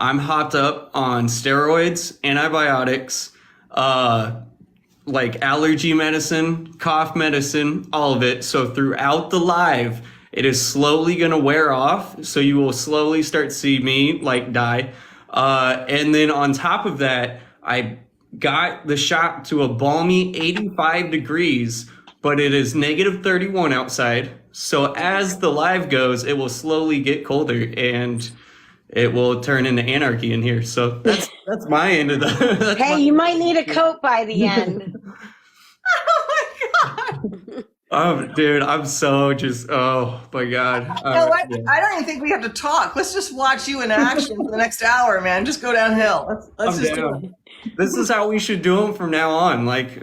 I'm hopped up on steroids, antibiotics, like allergy medicine, cough medicine, all of it. So throughout the live, it is slowly going to wear off. So you will slowly start to see me like die. And then on top of that, I got the shot to a balmy 85 degrees, but it is negative 31 outside. So as the live goes, it will slowly get colder and it will turn into anarchy in here. So that's my end of the. That's Hey, my, you might need a coat by the end. oh, dude, I'm so just. Oh my God. You know what? Yeah. I don't even think we have to talk. Let's just watch you in action for the next hour, man. Just go downhill. Let's I'm just do down. it. This is how we should do them from now on. Like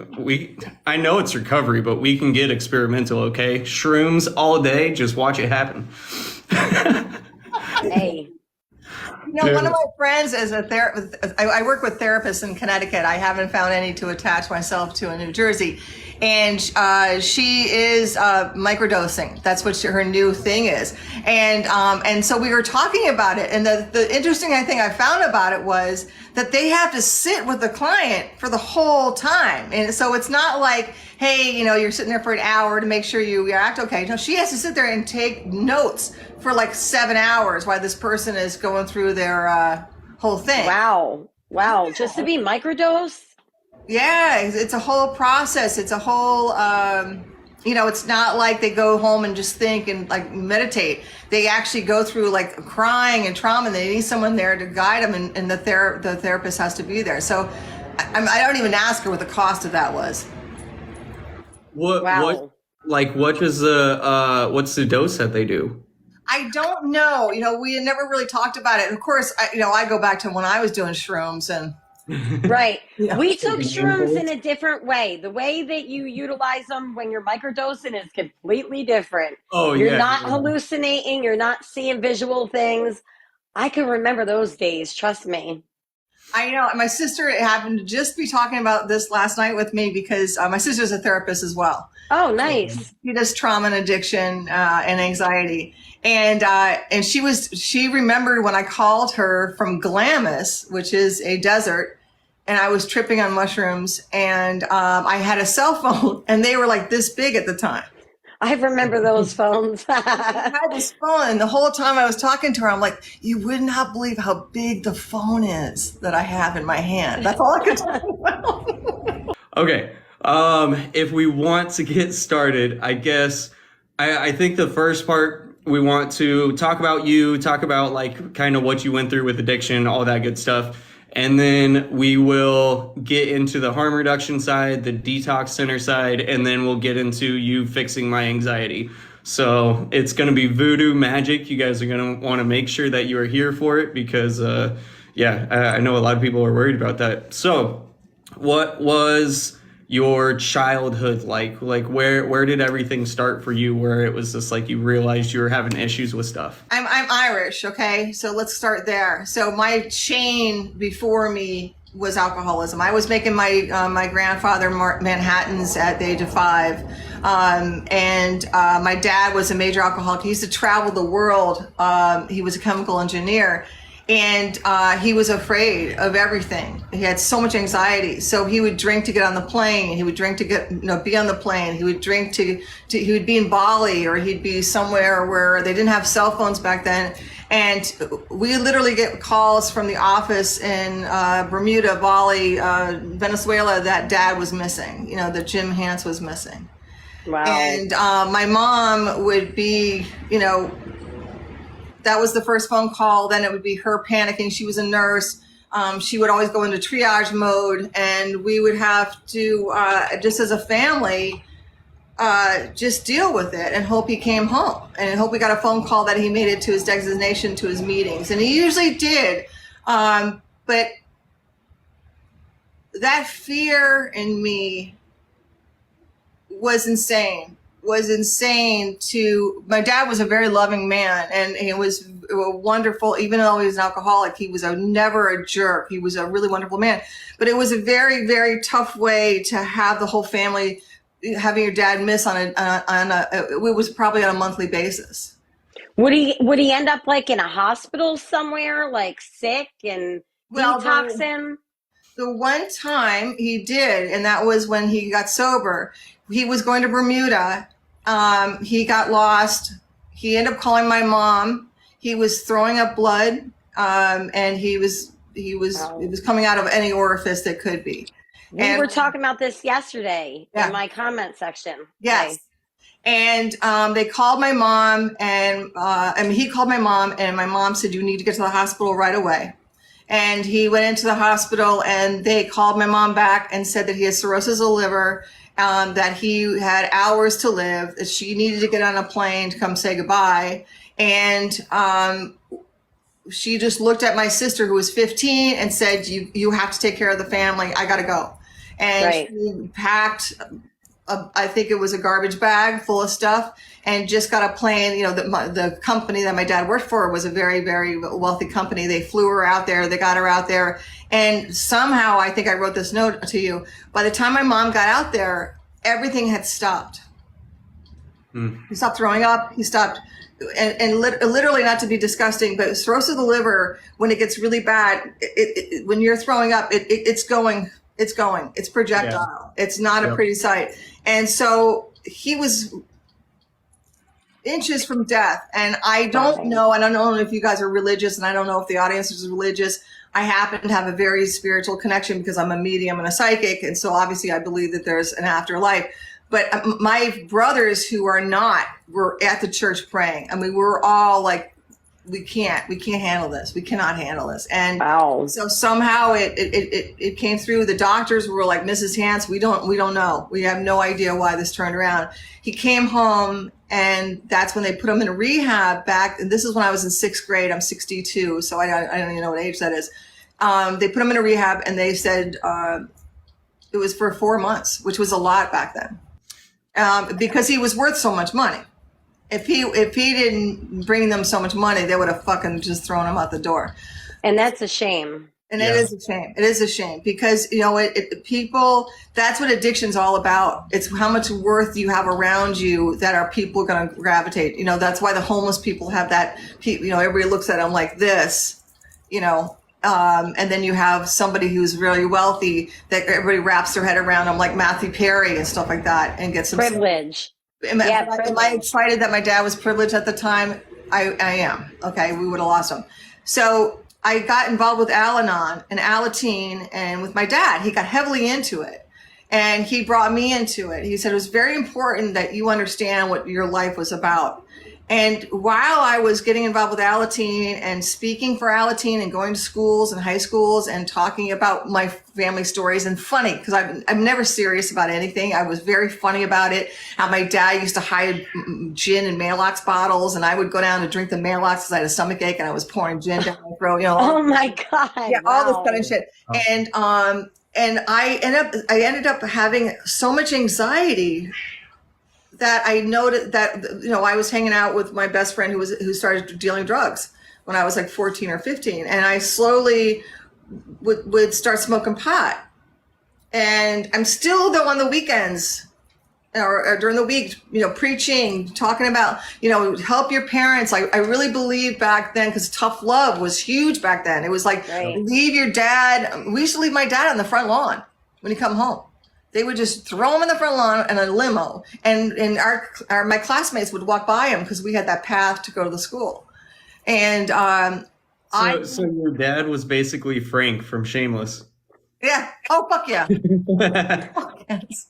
I know it's recovery, but we can get experimental. Okay, shrooms all day. Just watch it happen. Hey. You know, one of my friends is a therapist. I work with therapists in Connecticut. I haven't found any to attach myself to in New Jersey. And she is microdosing. That's what her new thing is. And so we were talking about it. And the interesting thing I found about it was that they have to sit with the client for the whole time. And so it's not like, hey, you know, you're sitting there for an hour to make sure you act okay. No, she has to sit there and take notes for like 7 hours while this person is going through their whole thing. Wow. Just to be microdosed? Yeah, it's a whole process. It's a whole, you know, it's not like they go home and just think and like meditate. They actually go through like crying and trauma, and they need someone there to guide them, and the therapist has to be there. So I don't even ask her what the cost of that was. What does what's the dose that they do? I don't know. You know, we never really talked about it. Of course, I go back to when I was doing shrooms and. Right. Yeah. We took shrooms in a different way. The way that you utilize them when you're microdosing is completely different. Oh, You're yeah. not hallucinating. You're not seeing visual things. I can remember those days. Trust me. I know. My sister happened to just be talking about this last night with me because my sister's a therapist as well. Oh, nice. She does trauma and addiction and anxiety. And she remembered when I called her from Glamis, which is a desert, and I was tripping on mushrooms, and I had a cell phone, and they were like this big at the time. I remember those phones. I had this phone, and the whole time I was talking to her, I'm like, you would not believe how big the phone is that I have in my hand. That's all I could talk about. Okay. If we want to get started, I guess I think the first part we want to talk about like kind of what you went through with addiction, all that good stuff. And then we will get into the harm reduction side, the detox center side, and then we'll get into you fixing my anxiety. So it's going to be voodoo magic. You guys are going to want to make sure that you are here for it because, I know a lot of people are worried about that. So what was your childhood like where did everything start for you where it was just like you realized you were having issues with stuff? I'm Irish, okay? So let's start there. So my chain before me was alcoholism. I was making my grandfather Manhattans at the age of 5. My dad was a major alcoholic. He used to travel the world. He was a chemical engineer. And he was afraid of everything. He had so much anxiety. So he would drink to get on the plane. He would drink to be on the plane. He would drink he would be in Bali, or he'd be somewhere where they didn't have cell phones back then. And we literally get calls from the office in Bermuda, Bali, Venezuela, that dad was missing. You know, that Jim Hance was missing. Wow. And my mom would be, you know, that was the first phone call. Then it would be her panicking. She was a nurse. She would always go into triage mode, and we would have to, just as a family, just deal with it and hope he came home and hope we got a phone call that he made it to his destination, to his meetings. And he usually did. But that fear in me was insane. My dad was a very loving man, and he was wonderful. Even though he was an alcoholic, he was never a jerk. He was a really wonderful man, but it was a very, very tough way to have the whole family, having your dad miss it was probably on a monthly basis. Would he end up like in a hospital somewhere, like sick and Well, detoxing? the one time he did, and that was when he got sober. He was going to Bermuda. He got lost. He ended up calling my mom. He was throwing up blood, and it was coming out of any orifice that could be. We were talking about this yesterday in my comment section. Yes. Okay. And they called my mom, and he called my mom, and my mom said, "You need to get to the hospital right away." And he went into the hospital, and they called my mom back and said that he has cirrhosis of the liver, that he had hours to live, that she needed to get on a plane to come say goodbye. And she just looked at my sister, who was 15, and said, you have to take care of the family. I got to go. And she packed, I think it was a garbage bag full of stuff, and just got a plane. You know, the company that my dad worked for was a very, very wealthy company. They flew her out there. They got her out there. And somehow, I think I wrote this note to you, by the time my mom got out there, everything had stopped. He stopped throwing up. He stopped, and literally, not to be disgusting, but cirrhosis of the liver, when it gets really bad, when you're throwing up, it's going. It's projectile. Yeah. It's not a pretty sight. And so he was inches from death. And I don't know if you guys are religious, and I don't know if the audience is religious. I happen to have a very spiritual connection because I'm a medium and a psychic. And so obviously I believe that there's an afterlife. But my brothers who are not were at the church praying. I mean, we're all like, we can't handle this. We cannot handle this. And so somehow it came through. The doctors were like, Mrs. Hance, we don't know. We have no idea why this turned around. He came home, and that's when they put him in a rehab back. And this is when I was in 6th grade. I'm 62. So I don't even know what age that is. They put him in a rehab, and they said it was for 4 months, which was a lot back then, because he was worth so much money. If he didn't bring them so much money, they would have fucking just thrown him out the door. And that's a shame. And it is a shame. It is a shame because, you know, people, that's what addiction's all about. It's how much worth you have around you that are people going to gravitate. You know, that's why the homeless people have that, you know, everybody looks at them like this, you know, and then you have somebody who's really wealthy that everybody wraps their head around them, like Matthew Perry and stuff like that, and gets some privilege. Am I excited that my dad was privileged at the time? I am. Okay, we would have lost him. So I got involved with Al-Anon and Alateen, and with my dad, he got heavily into it. And he brought me into it. He said it was very important that you understand what your life was about. And while I was getting involved with Alateen and speaking for Alateen and going to schools and high schools and talking about my family stories, and funny, because I'm never serious about anything. I was very funny about it. How my dad used to hide gin in Maalox bottles, and I would go down to drink the Maalox because I had a stomach ache, and I was pouring gin down my throat. You know, oh my God. Yeah, wow. All this kind of shit. Oh. And I ended up having so much anxiety that I noted that, you know, I was hanging out with my best friend who started dealing drugs when I was like 14 or 15. And I slowly would start smoking pot. And I'm still, though, on the weekends or during the week, you know, preaching, talking about, you know, help your parents. I really believed back then, because tough love was huge back then. It was like, leave your dad. We used to leave my dad on the front lawn when he come home. They would just throw him in the front lawn in a limo, and my classmates would walk by him because we had that path to go to the school. And so your dad was basically Frank from Shameless. Yeah. Oh fuck yeah. Fuck yes.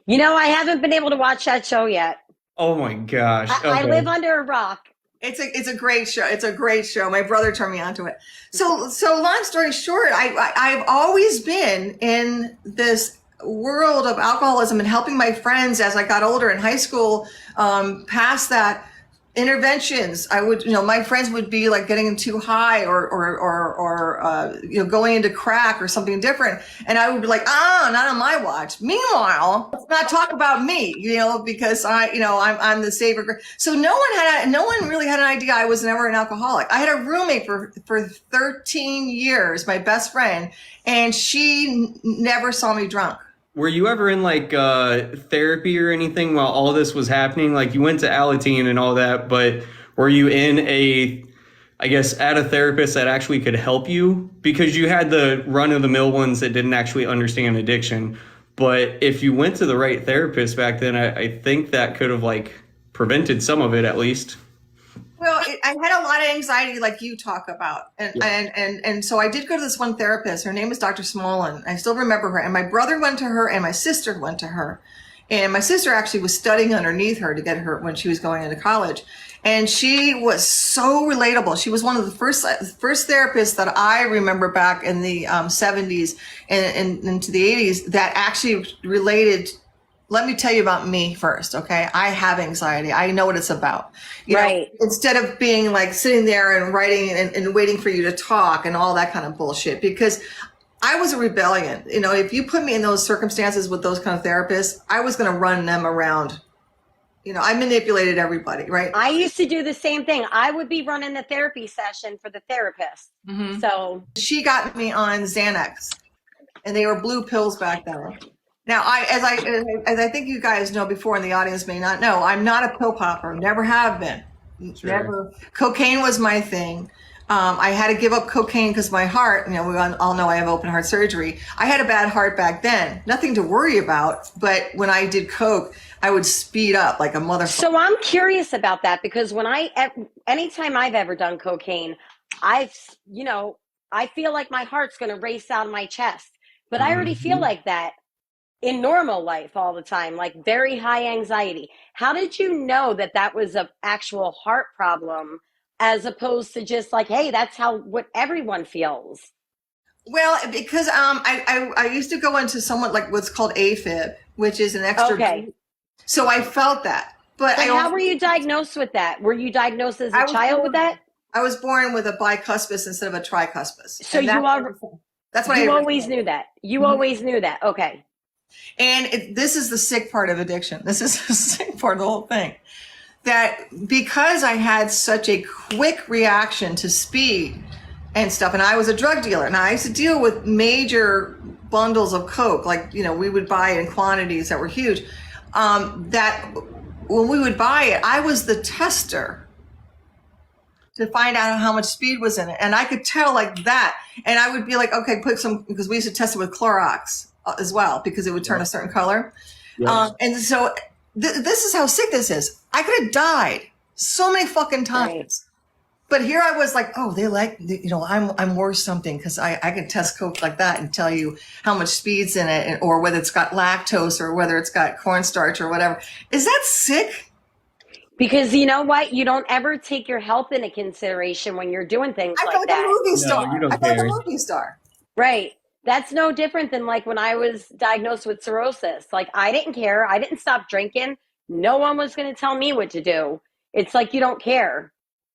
You know, I haven't been able to watch that show yet. Oh my gosh. I live under a rock. It's a great show. It's a great show. My brother turned me on to it. So long story short, I've always been in this world of alcoholism and helping my friends as I got older in high school, past that. Interventions. I would, you know, my friends would be like getting too high or you know, going into crack or something different. And I would be like, not on my watch. Meanwhile, let's not talk about me, you know, because I'm the savior. So no one really had an idea I was never an alcoholic. I had a roommate for 13 years, my best friend, and she never saw me drunk. Were you ever in like therapy or anything while all this was happening? Like you went to Alateen and all that, but were you in I guess, at a therapist that actually could help you? Because you had the run of the mill ones that didn't actually understand addiction. But if you went to the right therapist back then, I think that could have like prevented some of it at least. Well, I had a lot of anxiety, like you talk about, and so I did go to this one therapist. Her name is Dr. Smolin. I still remember her, and my brother went to her, and my sister went to her, and my sister actually was studying underneath her to get her when she was going into college, and she was so relatable. She was one of the first therapists that I remember back in the 70s and into the 80s that actually related. Let me tell you about me first, okay? I have anxiety. I know what it's about. You know, instead of being like sitting there and writing and waiting for you to talk and all that kind of bullshit, because I was a rebellion. You know, if you put me in those circumstances with those kind of therapists, I was going to run them around. You know, I manipulated everybody, right? I used to do the same thing. I would be running the therapy session for the therapist. Mm-hmm. So she got me on Xanax, and they were blue pills back then. Now, as I think you guys know before, and the audience may not know, I'm not a pill popper. Never have been. Sure. Never. Cocaine was my thing. I had to give up cocaine because my heart, you know, we all know I have open heart surgery. I had a bad heart back then. Nothing to worry about. But when I did coke, I would speed up like a motherfucker. So I'm curious about that, because anytime I've ever done cocaine, I feel like my heart's going to race out of my chest. But I already feel like that in normal life all the time, like very high anxiety. How did you know that that was an actual heart problem as opposed to just like, hey, that's what everyone feels? Well, because I used to go into somewhat like what's called AFib, which is an extra. Okay. So I felt that. But how were you diagnosed with that? Were you diagnosed as a child with that? I was born with a bicuspid instead of a tricuspid. So that's what you always knew that. You always knew that. Okay. And this is the sick part of addiction. This is the sick part of the whole thing. That because I had such a quick reaction to speed and stuff, and I was a drug dealer, and I used to deal with major bundles of coke, like, you know, we would buy it in quantities that were huge, that when we would buy it, I was the tester to find out how much speed was in it. And I could tell like that. And I would be like, okay, put some, because we used to test it with Clorox as well, because it would turn a certain color. Yes. And so this is how sick this is. I could have died so many fucking times. Right. But here I was like, oh, I'm worth something because I can test coke like that and tell you how much speed's in it, or whether it's got lactose or whether it's got cornstarch or whatever. Is that sick? Because you know what? You don't ever take your health into consideration when you're doing things like that. I felt like a movie star. I felt like a movie star. Right. That's no different than like when I was diagnosed with cirrhosis. Like I didn't care. I didn't stop drinking. No one was going to tell me what to do. It's like you don't care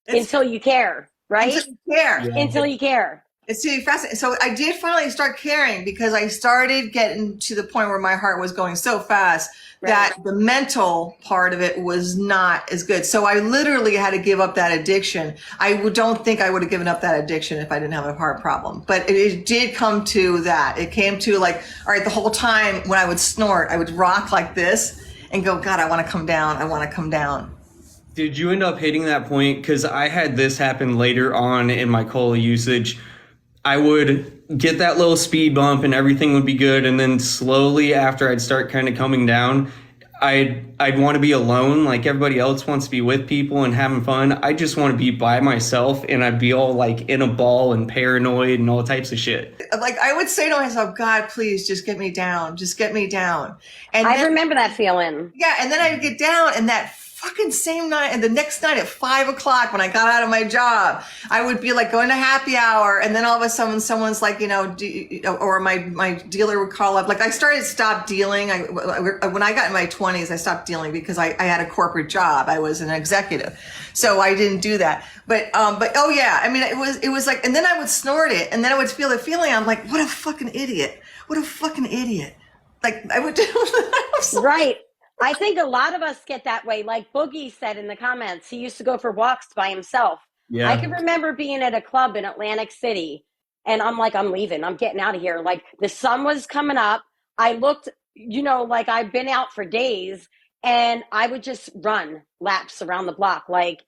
until you care, right? Until you care. Yeah. Until you care. It's really fascinating. So I did finally start caring because I started getting to the point where my heart was going so fast that the mental part of it was not as good. So I literally had to give up that addiction. I don't think I would have given up that addiction if I didn't have a heart problem. But it did come to that. It came to like, all right, the whole time when I would snort, I would rock like this and go, God, I want to come down. I want to come down. Did you end up hitting that point? Because I had this happen later on in my cola usage. I would get that little speed bump and everything would be good. And then slowly after I'd start kind of coming down, I'd want to be alone. Like everybody else wants to be with people and having fun. I just want to be by myself, and I'd be all like in a ball and paranoid and all types of shit. Like I would say to myself, God, please just get me down. Just get me down. And I remember that feeling. Yeah. And then I'd get down, and that fucking same night, and the next night at 5:00 when I got out of my job, I would be like going to happy hour, and then all of a sudden someone's like, or my dealer would call up. Like I stop dealing. When I got in my 20s, I stopped dealing because I had a corporate job. I was an executive, so I didn't do that. But oh yeah, I mean it was like, and then I would snort it, and then I would feel the feeling. I'm like, what a fucking idiot! What a fucking idiot! Like I would do. Right. I think a lot of us get that way. Like Boogie said in the comments, he used to go for walks by himself. Yeah. I can remember being at a club in Atlantic City, and I'm like, I'm leaving. I'm getting out of here. Like the sun was coming up. I looked, like I've been out for days, and I would just run laps around the block. Like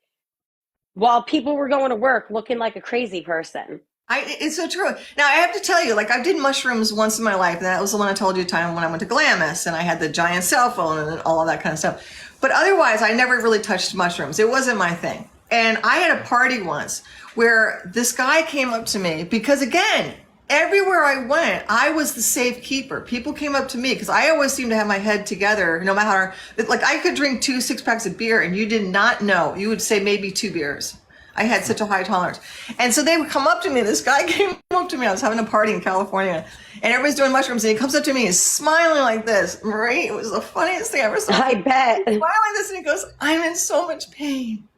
while people were going to work looking like a crazy person. It's so true. Now I have to tell you, like I did mushrooms once in my life, and that was the one I told you time when I went to Glamis, and I had the giant cell phone and all of that kind of stuff. But otherwise, I never really touched mushrooms. It wasn't my thing. And I had a party once where this guy came up to me because, again, everywhere I went, I was the safe keeper. People came up to me because I always seemed to have my head together, no matter, like I could drink 2 6-packs of beer and you did not know. You would say maybe 2 beers. I had such a high tolerance. And so they would come up to me. This guy came up to me. I was having a party in California and everybody's doing mushrooms. And he comes up to me and is smiling like this. Marie, it was the funniest thing I ever saw. I bet. He's smiling like this and he goes, I'm in so much pain.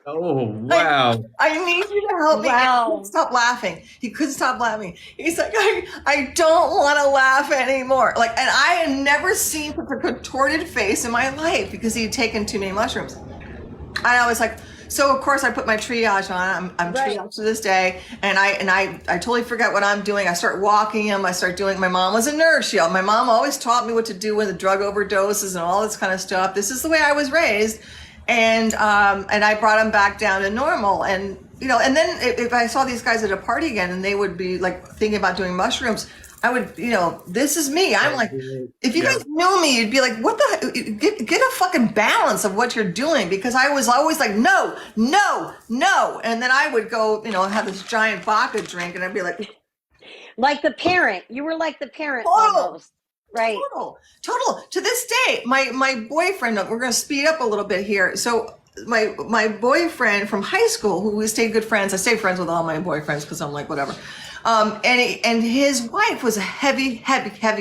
Oh, wow. I need you to help me. Wow. He couldn't stop laughing. He couldn't stop laughing. He's like, I don't want to laugh anymore. Like, and I had never seen such a contorted face in my life because he had taken too many mushrooms. And I was like, so of course I put my triage on. I'm Right. triaged to this day, and I totally forget what I'm doing. I start walking him. I start doing. My mom was a nurse. My mom always taught me what to do with the drug overdoses and all this kind of stuff. This is the way I was raised, and I brought him back down to normal. And and then if I saw these guys at a party again, and they would be like thinking about doing mushrooms, I would, this is me. I'm like, if you guys knew me, you'd be like, what the, get a fucking balance of what you're doing. Because I was always like, no. And then I would go, have this giant vodka drink and I'd be like the parent. You were like the parent Total. almost. Right. Total. To this day, my boyfriend, we're going to speed up a little bit here. So my boyfriend from high school, who we stayed good friends. I stayed friends with all my boyfriends because I'm like, whatever. And his wife was a heavy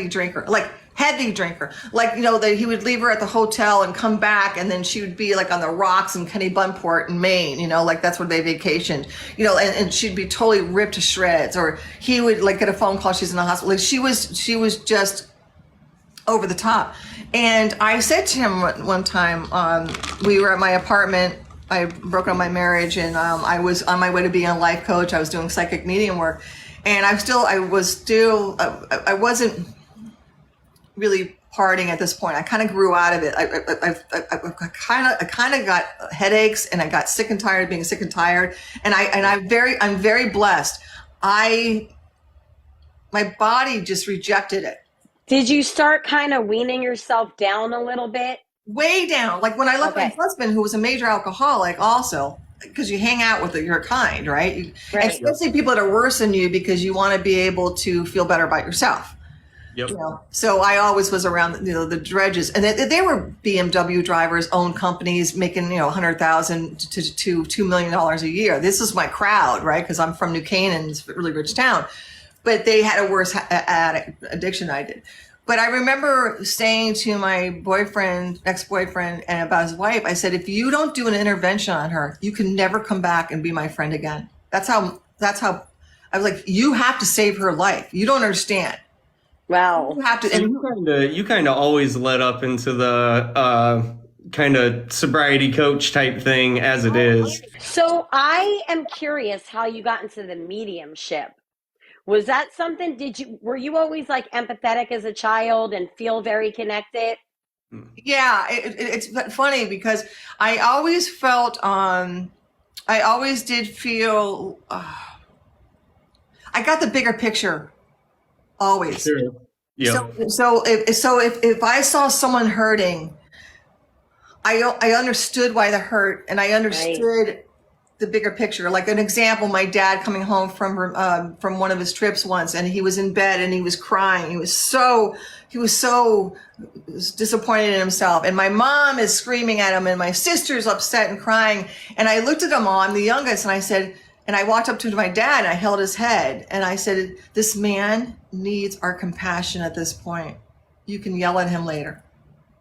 drinker, like heavy drinker. Like, that he would leave her at the hotel and come back, and then she would be like on the rocks in Kennebunkport in Maine, like that's where they vacationed, and she'd be totally ripped to shreds. Or he would like get a phone call, she's in the hospital. Like she was just over the top. And I said to him one time, we were at my apartment. I broke up my marriage, and I was on my way to being a life coach. I was doing psychic medium work, and I wasn't really partying at this point. I kind of grew out of it. I kind of got headaches, and I got sick and tired of being sick and tired. And I'm very blessed. My body just rejected it. Did you start kind of weaning yourself down a little bit? Way down. Like when I left my husband, who was a major alcoholic also, because you hang out with your kind, right? Right. Especially people that are worse than you, because you want to be able to feel better about yourself. Yep. So I always was around, the dredges, and they were BMW drivers, owned companies, making $100,000 to $2 million a year. This is my crowd, right? Because I'm from New Canaan, it's a really rich town, but they had a worse addiction than I did. But I remember saying to my ex-boyfriend, and about his wife, I said, if you don't do an intervention on her, you can never come back and be my friend again. That's how I was like, you have to save her life. You don't understand. Wow. You have to. So you kind of always led up into the kind of sobriety coach type thing as it is. So I am curious how you got into the mediumship. Was that something, were you always like empathetic as a child and feel very connected? Yeah, it's funny because I always felt, I always did feel, I got the bigger picture, always. Sure. Yeah. So if I saw someone hurting, I understood why they hurt, and I understood the bigger picture. Like an example, my dad coming home from one of his trips once, and he was in bed and he was crying. He was so disappointed in himself. And my mom is screaming at him, and my sister's upset and crying. And I looked at them all, I'm the youngest, and I said, and I walked up to my dad and I held his head and I said, this man needs our compassion at this point. You can yell at him later.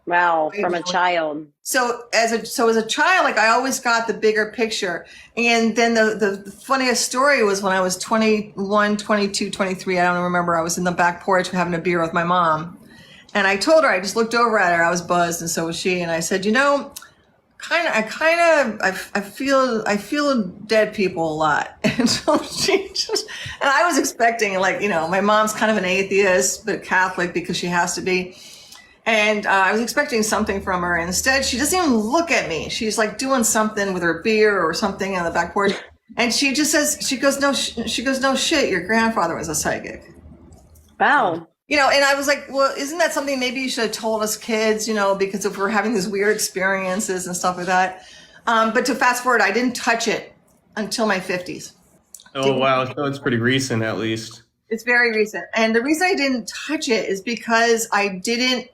Wow, from a child. So as a child, like I always got the bigger picture. And then the funniest story was when I was 21, 22, 23, I don't remember. I was in the back porch having a beer with my mom. And I told her, I just looked over at her. I was buzzed, and so was she. And I said, I feel dead people a lot. And so and I was expecting, like, my mom's kind of an atheist, but Catholic because she has to be. And I was expecting something from her. Instead, she doesn't even look at me. She's like doing something with her beer or something on the back porch. And she just says, she goes, no shit, your grandfather was a psychic. Wow. And I was like, well, isn't that something maybe you should have told us kids, because if we're having these weird experiences and stuff like that. But to fast forward, I didn't touch it until my 50s. Oh, wow. So it's pretty recent, at least. It's very recent. And the reason I didn't touch it is because I didn't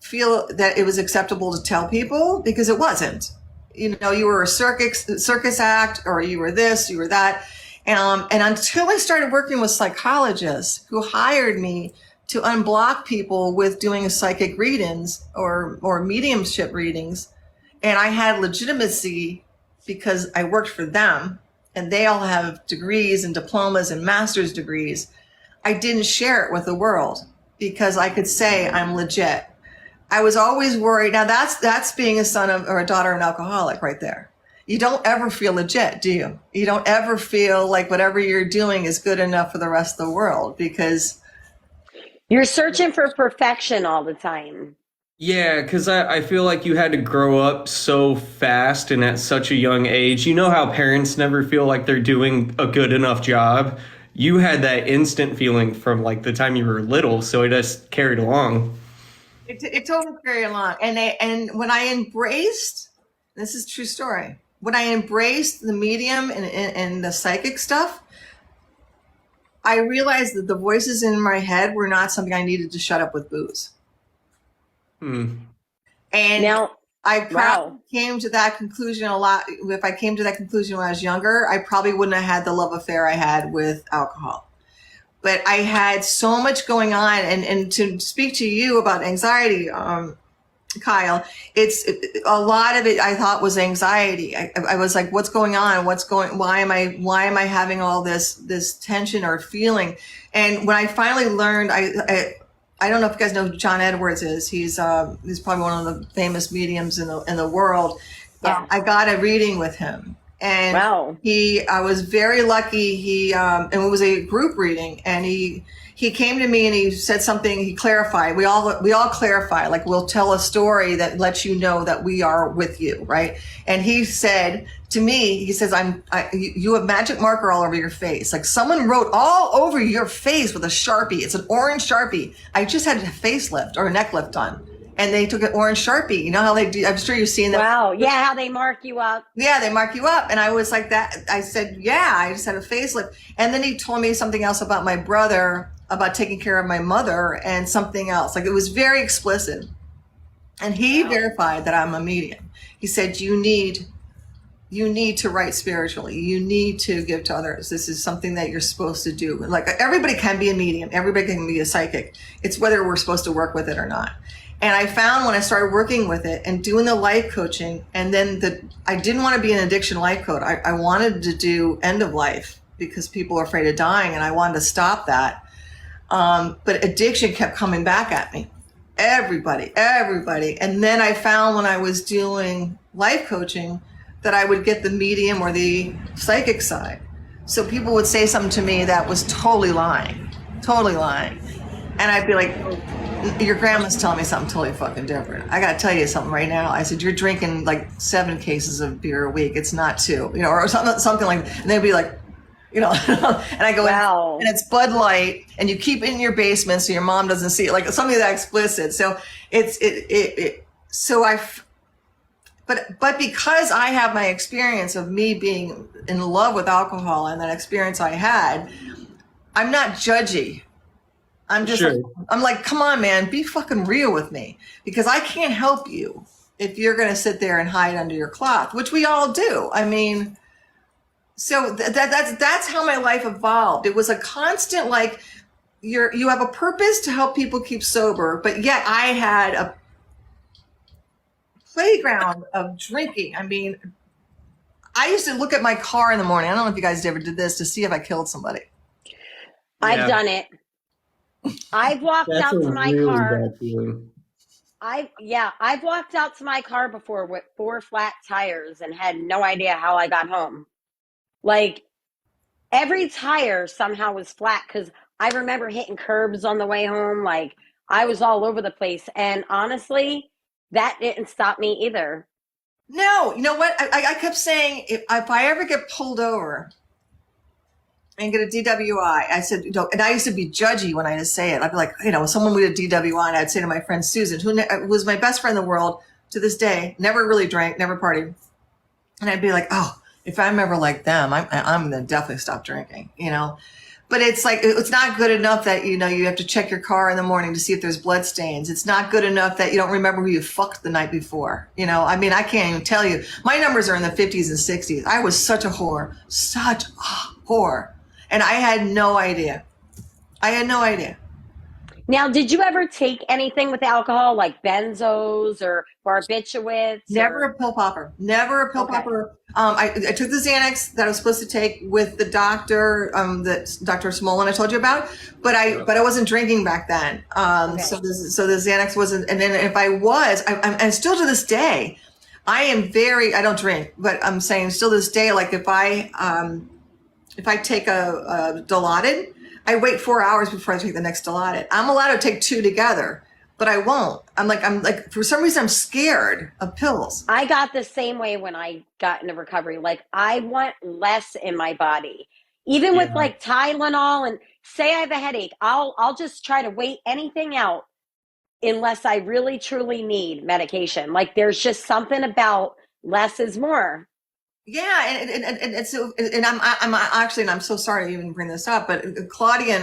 feel that it was acceptable to tell people, because it wasn't. You were a circus act, or you were this, you were that. And until I started working with psychologists who hired me to unblock people with doing psychic readings or mediumship readings, and I had legitimacy because I worked for them, and they all have degrees and diplomas and master's degrees, I didn't share it with the world because I could say I'm legit. I was always worried. Now that's being a son of or a daughter of an alcoholic right there. You don't ever feel legit, do you? You don't ever feel like whatever you're doing is good enough for the rest of the world, because you're searching for perfection all the time. Yeah, because I feel like you had to grow up so fast and at such a young age. You know how parents never feel like they're doing a good enough job? You had that instant feeling from like the time you were little, so it just carried along. It totally carried along. And when I embraced, this is a true story, when I embraced the medium and the psychic stuff, I realized that the voices in my head were not something I needed to shut up with booze. And now, I probably came to that conclusion a lot. If I came to that conclusion when I was younger, I probably wouldn't have had the love affair I had with alcohol. But I had so much going on. And to speak to you about anxiety, Kyle, a lot of it I thought was anxiety. I was like, what's going on? Why am I having all this tension or feeling? And when I finally learned, I don't know if you guys know who John Edwards is. He's probably one of the famous mediums in the world. Yeah. I got a reading with him, and wow. I was very lucky. And it was a group reading, and he came to me and he said something. He clarified. We all clarify. Like, we'll tell a story that lets you know that we are with you, right? And he said to me, he says, you have magic marker all over your face. Like someone wrote all over your face with a Sharpie. It's an orange Sharpie. I just had a facelift or a neck lift done, and they took an orange Sharpie. You know how they do? I'm sure you've seen that. Wow. Yeah. How they mark you up. Yeah. They mark you up. And I was like that. I said, yeah, I just had a facelift. And then he told me something else about my brother, about taking care of my mother, and something else. Like, it was very explicit. And he verified that I'm a medium. He said, you need to write spiritually. You need to give to others. This is something that you're supposed to do. Like, everybody can be a medium. Everybody can be a psychic. It's whether we're supposed to work with it or not. And I found when I started working with it and doing the life coaching, and then I didn't want to be an addiction life coach. I wanted to do end of life because people are afraid of dying, and I wanted to stop that. But addiction kept coming back at me. Everybody. And then I found when I was doing life coaching that I would get the medium or the psychic side. So people would say something to me that was totally lying. And I'd be like, your grandma's telling me something totally fucking different. I got to tell you something right now. I said, you're drinking like 7 cases of beer a week. It's not 2, or something like that. And they'd be like, and I go, wow. And it's Bud Light, and you keep it in your basement so your mom doesn't see it, like something that explicit. So but because I have my experience of me being in love with alcohol and that experience I had, I'm not judgy. I'm just, sure. I'm like, come on, man, be fucking real with me, because I can't help you if you're going to sit there and hide under your cloth, which we all do. I mean, so that's how my life evolved. It was a constant, like, you have a purpose to help people keep sober, but yet I had a playground of drinking. I mean, I used to look at my car in the morning. I don't know if you guys ever did this, to see if I killed somebody. I've done it. I've walked out to my car. I've walked out to my car before with 4 flat tires and had no idea how I got home. Like, every tire somehow was flat, because I remember hitting curbs on the way home. Like, I was all over the place. And honestly, that didn't stop me either. No, you know what? I kept saying if I ever get pulled over and get a DWI, I said, and I used to be judgy when I had to say it. I'd be like, someone with a DWI, and I'd say to my friend Susan, who was my best friend in the world to this day, never really drank, never partied. And I'd be like, oh, if I'm ever like them, I'm going to definitely stop drinking, But it's like, it's not good enough that, you have to check your car in the morning to see if there's blood stains. It's not good enough that you don't remember who you fucked the night before. I can't even tell you. My numbers are in the 50s and 60s. I was such a whore. And I had no idea. Now, did you ever take anything with alcohol, like benzos or barbiturates? Never a pill popper. Never a pill popper. I took the Xanax that I was supposed to take with the doctor, that Dr. Smolin I told you about, but I wasn't drinking back then. So the Xanax wasn't. And then if I was, and still to this day, I don't drink, but I'm saying still to this day, like if I take a Dilaudid, I wait 4 hours before I take the next Dilaudid. I'm allowed to take 2 together, but I won't. I'm like, for some reason, I'm scared of pills. I got the same way when I got into recovery. Like, I want less in my body. Even with like Tylenol, and say I have a headache, I'll just try to wait anything out unless I really truly need medication. Like, there's just something about less is more. Yeah, and I'm actually, and I'm so sorry to even bring this up, but Claudia,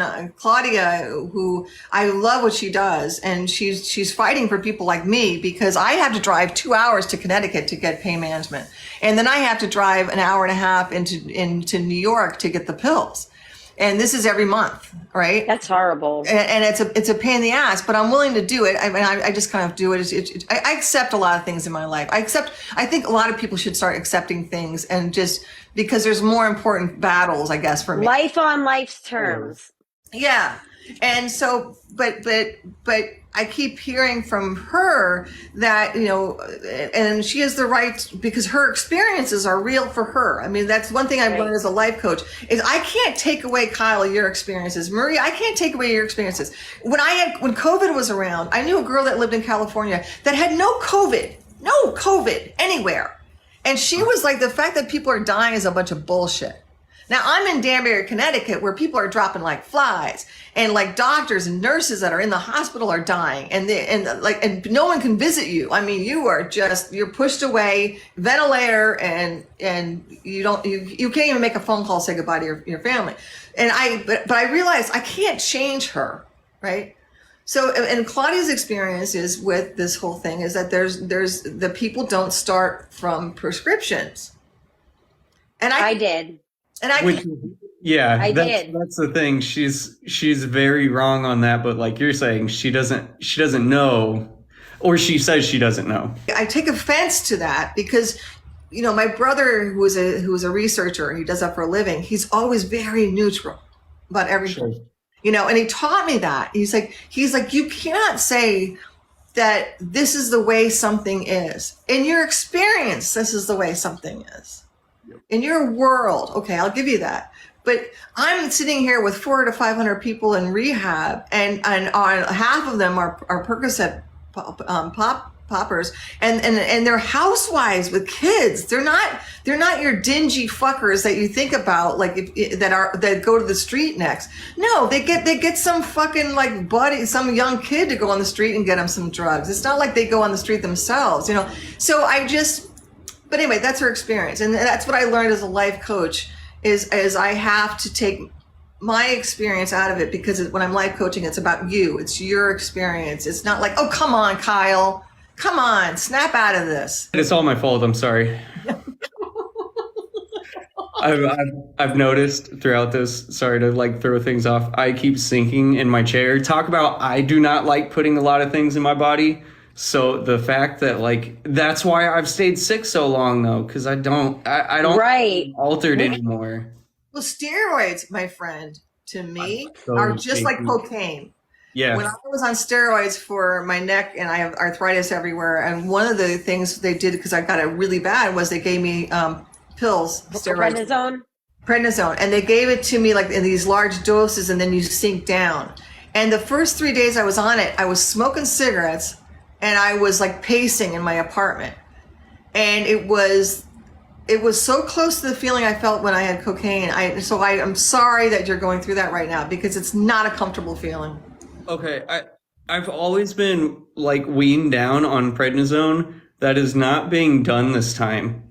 who I love what she does, and she's fighting for people like me, because I have to drive 2 hours to Connecticut to get pain management, and then I have to drive an hour and a half into New York to get the pills. And this is every month, right? That's horrible. And it's a pain in the ass, but I'm willing to do it. I mean, I just kind of do it. I accept a lot of things in my life. I think a lot of people should start accepting things, and just because there's more important battles, I guess, for me. Life on life's terms. Yeah. And so, but I keep hearing from her that, and she has the right, because her experiences are real for her. I mean, that's one thing I've learned as a life coach, is I can't take away, Kyle, your experiences. Marie, I can't take away your experiences. When COVID was around, I knew a girl that lived in California that had no COVID anywhere. And she was like, the fact that people are dying is a bunch of bullshit. Now, I'm in Danbury, Connecticut, where people are dropping like flies, and like doctors and nurses that are in the hospital are dying, and no one can visit you. I mean, you're pushed away, ventilator, and you can't even make a phone call, say goodbye to your family. But I realized I can't change her, right? So, and Claudia's experience is with this whole thing is that there's the people don't start from prescriptions. And I did. And I did. That's the thing. She's very wrong on that, but like you're saying, she doesn't know, or she says she doesn't know. I take offense to that because, my brother, who is a researcher, he does that for a living, he's always very neutral about everything. Sure. And he taught me that. He's like, you cannot say that this is the way something is. In your experience, this is the way something is. In your world, okay, I'll give you that. But I'm sitting here with 400 to 500 people in rehab, and half of them are Percocet poppers, and they're housewives with kids. They're not your dingy fuckers that you think about, like that go to the street next. No, they get some fucking like buddy, some young kid to go on the street and get them some drugs. It's not like they go on the street themselves, So but anyway, that's her experience. And that's what I learned as a life coach is I have to take my experience out of it, because when I'm life coaching, it's about you. It's your experience. It's not like, oh, come on, Kyle. Come on, snap out of this. It's all my fault. I'm sorry. I've noticed throughout this, sorry to like throw things off, I keep sinking in my chair. Talk about, I do not like putting a lot of things in my body. So the fact that like, that's why I've stayed sick so long though, because I don't altered anymore. Well, steroids, my friend, to me are just like cocaine. Yeah. When I was on steroids for my neck, and I have arthritis everywhere, and one of the things they did, because I got it really bad, was they gave me pills, steroids. Prednisone. And they gave it to me like in these large doses, and then you sink down. And the first 3 days I was on it, I was smoking cigarettes and I was like pacing in my apartment. And it was so close to the feeling I felt when I had cocaine. I'm sorry that you're going through that right now because it's not a comfortable feeling. Okay, I've always been like weaned down on prednisone. That is not being done this time.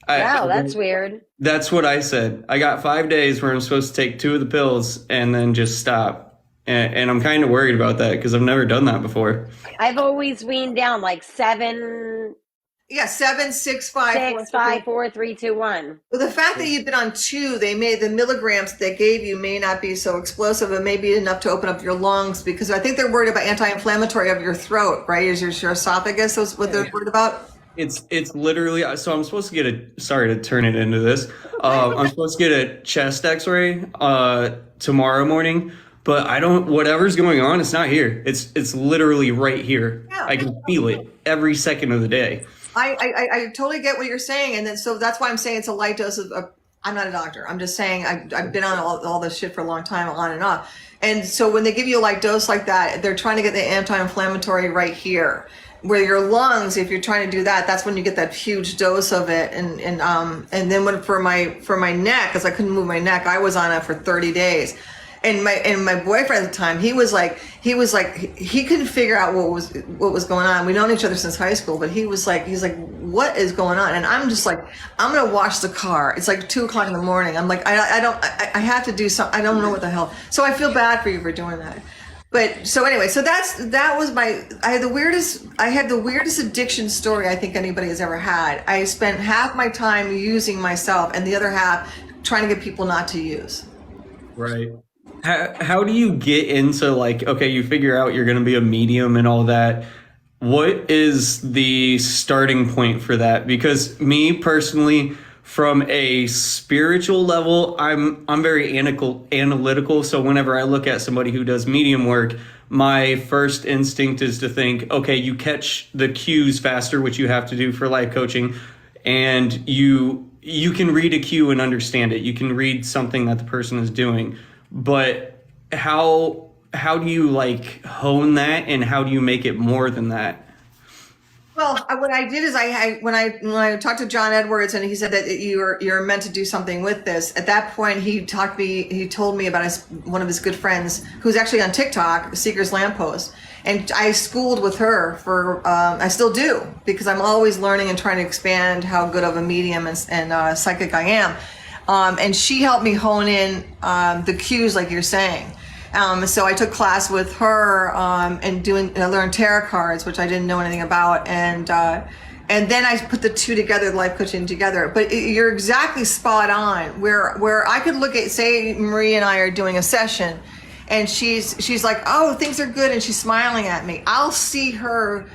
Wow, that's weird. That's what I said. I got 5 days where I'm supposed to take 2 of the pills and then just stop. And I'm kind of worried about that because I've never done that before. I've always weaned down like 7, Yeah, 7, 6, 5, 6, 5, 4, 3, 2, 1. Well, the fact that you've been on 2, they made the milligrams they gave you may not be so explosive and may be enough to open up your lungs because I think they're worried about anti-inflammatory of your throat, right? Is your esophagus is what they're worried about? It's literally, so I'm supposed to get sorry to turn it into this. I'm supposed to get a chest x-ray tomorrow morning, but whatever's going on, it's not here. It's literally right here. Yeah. I can feel it every second of the day. I totally get what you're saying. And then, so that's why I'm saying it's a light dose of I'm not a doctor. I'm just saying I've been on all this shit for a long time, on and off. And so when they give you a light dose like that, they're trying to get the anti-inflammatory right here. Where your lungs, if you're trying to do that, that's when you get that huge dose of it. And then for my neck, because I couldn't move my neck, I was on it for 30 days. And my boyfriend at the time, he couldn't figure out what was going on. We've known each other since high school, but he's like, what is going on? And I'm just like, I'm gonna wash the car. It's like 2:00 in the morning. I'm like, I have to do something. I don't know what the hell. So I feel bad for you for doing that. But so anyway, so that was I had the weirdest addiction story I think anybody has ever had. I spent half my time using myself and the other half trying to get people not to use. Right. How do you get into like, okay, you figure out you're going to be a medium and all that. What is the starting point for that? Because me personally, from a spiritual level, I'm very analytical. So whenever I look at somebody who does medium work, my first instinct is to think, okay, you catch the cues faster, which you have to do for life coaching, and you can read a cue and understand it. You can read something that the person is doing. But how do you like hone that, and how do you make it more than that? Well, what I did is when I talked to John Edwards and he said that you're meant to do something with this. At that point, he told me about one of his good friends who's actually on TikTok, Seeker's Lamppost, and I schooled with her for I still do because I'm always learning and trying to expand how good of a medium and psychic I am. And she helped me hone in the cues, like you're saying. So I took class with her and I learned tarot cards, which I didn't know anything about, and then I put the two together, life coaching together. But you're exactly spot on. Where I could look at, say, Marie and I are doing a session, and she's like, "Oh, things are good," and she's smiling at me. I'll see her.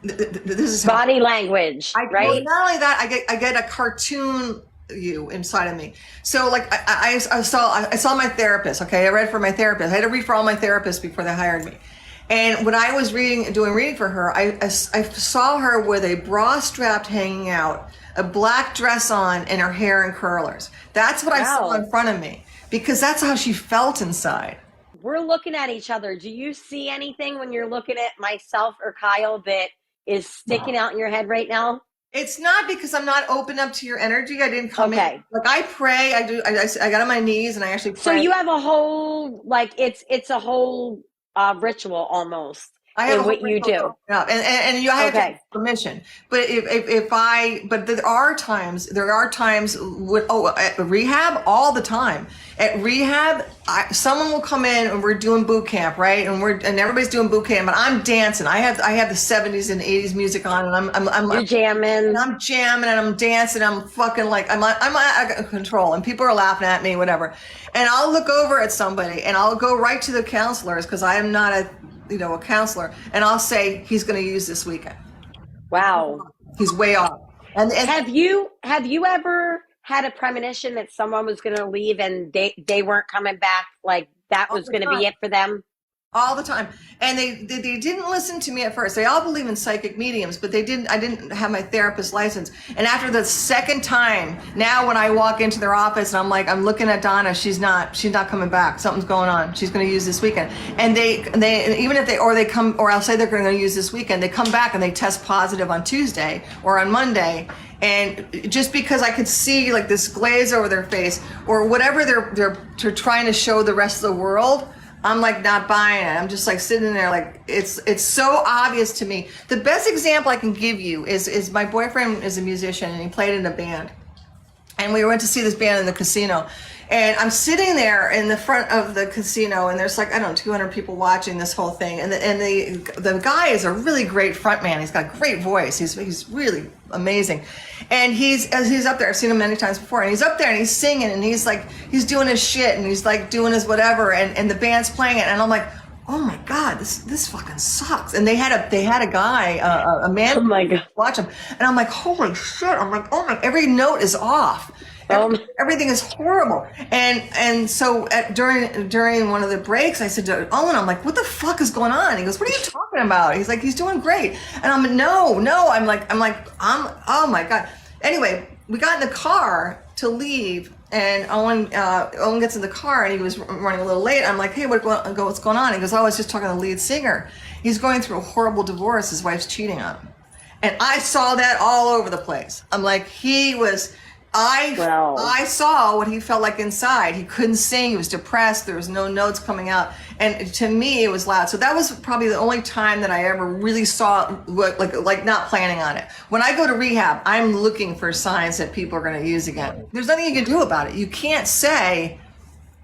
This is body language, right? Well, not only that, I get a cartoon you inside of me. So like I saw my therapist. Okay, I read for my therapist. I had to read for all my therapists before they hired me. And when I was doing reading for her, I saw her with a bra strap hanging out, a black dress on, and her hair in curlers. That's what I saw in front of me because that's how she felt inside. We're looking at each other. Do you see anything when you're looking at myself or Kyle that is sticking out in your head right now? It's not because I'm not open up to your energy. I didn't come in. Like I pray. I got on my knees and I actually pray. So you have a whole, like it's a whole ritual almost. I have what you do. Yeah, and you have to have permission. But but there are times with at rehab all the time. At rehab, someone will come in and we're doing boot camp, right? And everybody's doing boot camp, and I'm dancing. I have the 70s and 80s music on, and I'm jamming. And I'm jamming and I'm dancing. I'm fucking like I'm out of control, and people are laughing at me, whatever. And I'll look over at somebody, and I'll go right to the counselors because I am not a counselor, and I'll say he's going to use this weekend. Wow, he's way off. And have you ever had a premonition that someone was going to leave and they weren't coming back? Like that was going to be it for them? All the time. And they didn't listen to me at first. They all believe in psychic mediums, but I didn't have my therapist license. And after the second time, now when I walk into their office and I'm looking at Donna, she's not coming back. Something's going on. She's going to use this weekend. And they even if they come, or I'll say they're going to use this weekend, they come back and they test positive on Tuesday or on Monday. And just because I could see like this glaze over their face or whatever they're trying to show the rest of the world, I'm like not buying it. I'm just like sitting there like it's so obvious to me. The best example I can give you is my boyfriend is a musician and he played in a band. And we went to see this band in the casino. And I'm sitting there in the front of the casino and there's like, I don't know, 200 people watching this whole thing. And the guy is a really great front man. He's got a great voice. He's really amazing. And he's up there. I've seen him many times before. And he's up there and he's singing and he's doing his shit and he's like doing his whatever. And the band's playing it. And I'm like, oh my God, this fucking sucks. And they had a guy, a man, oh my God, watch him. And I'm like, holy shit. I'm like, oh my, every note is off. Everything is horrible. And so during one of the breaks, I said to Owen, I'm like, what the fuck is going on? He goes, what are you talking about? He's like, he's doing great. And I'm like, no. Oh my God. Anyway, we got in the car to leave and Owen gets in the car and he was running a little late. I'm like, hey, what's going on? He goes, oh, I was just talking to the lead singer. He's going through a horrible divorce. His wife's cheating on him. And I saw that all over the place. I'm like, I saw what he felt like inside. He couldn't sing. He was depressed. There was no notes coming out. And to me, it was loud. So that was probably the only time that I ever really saw like not planning on it. When I go to rehab, I'm looking for signs that people are going to use again. There's nothing you can do about it. You can't say,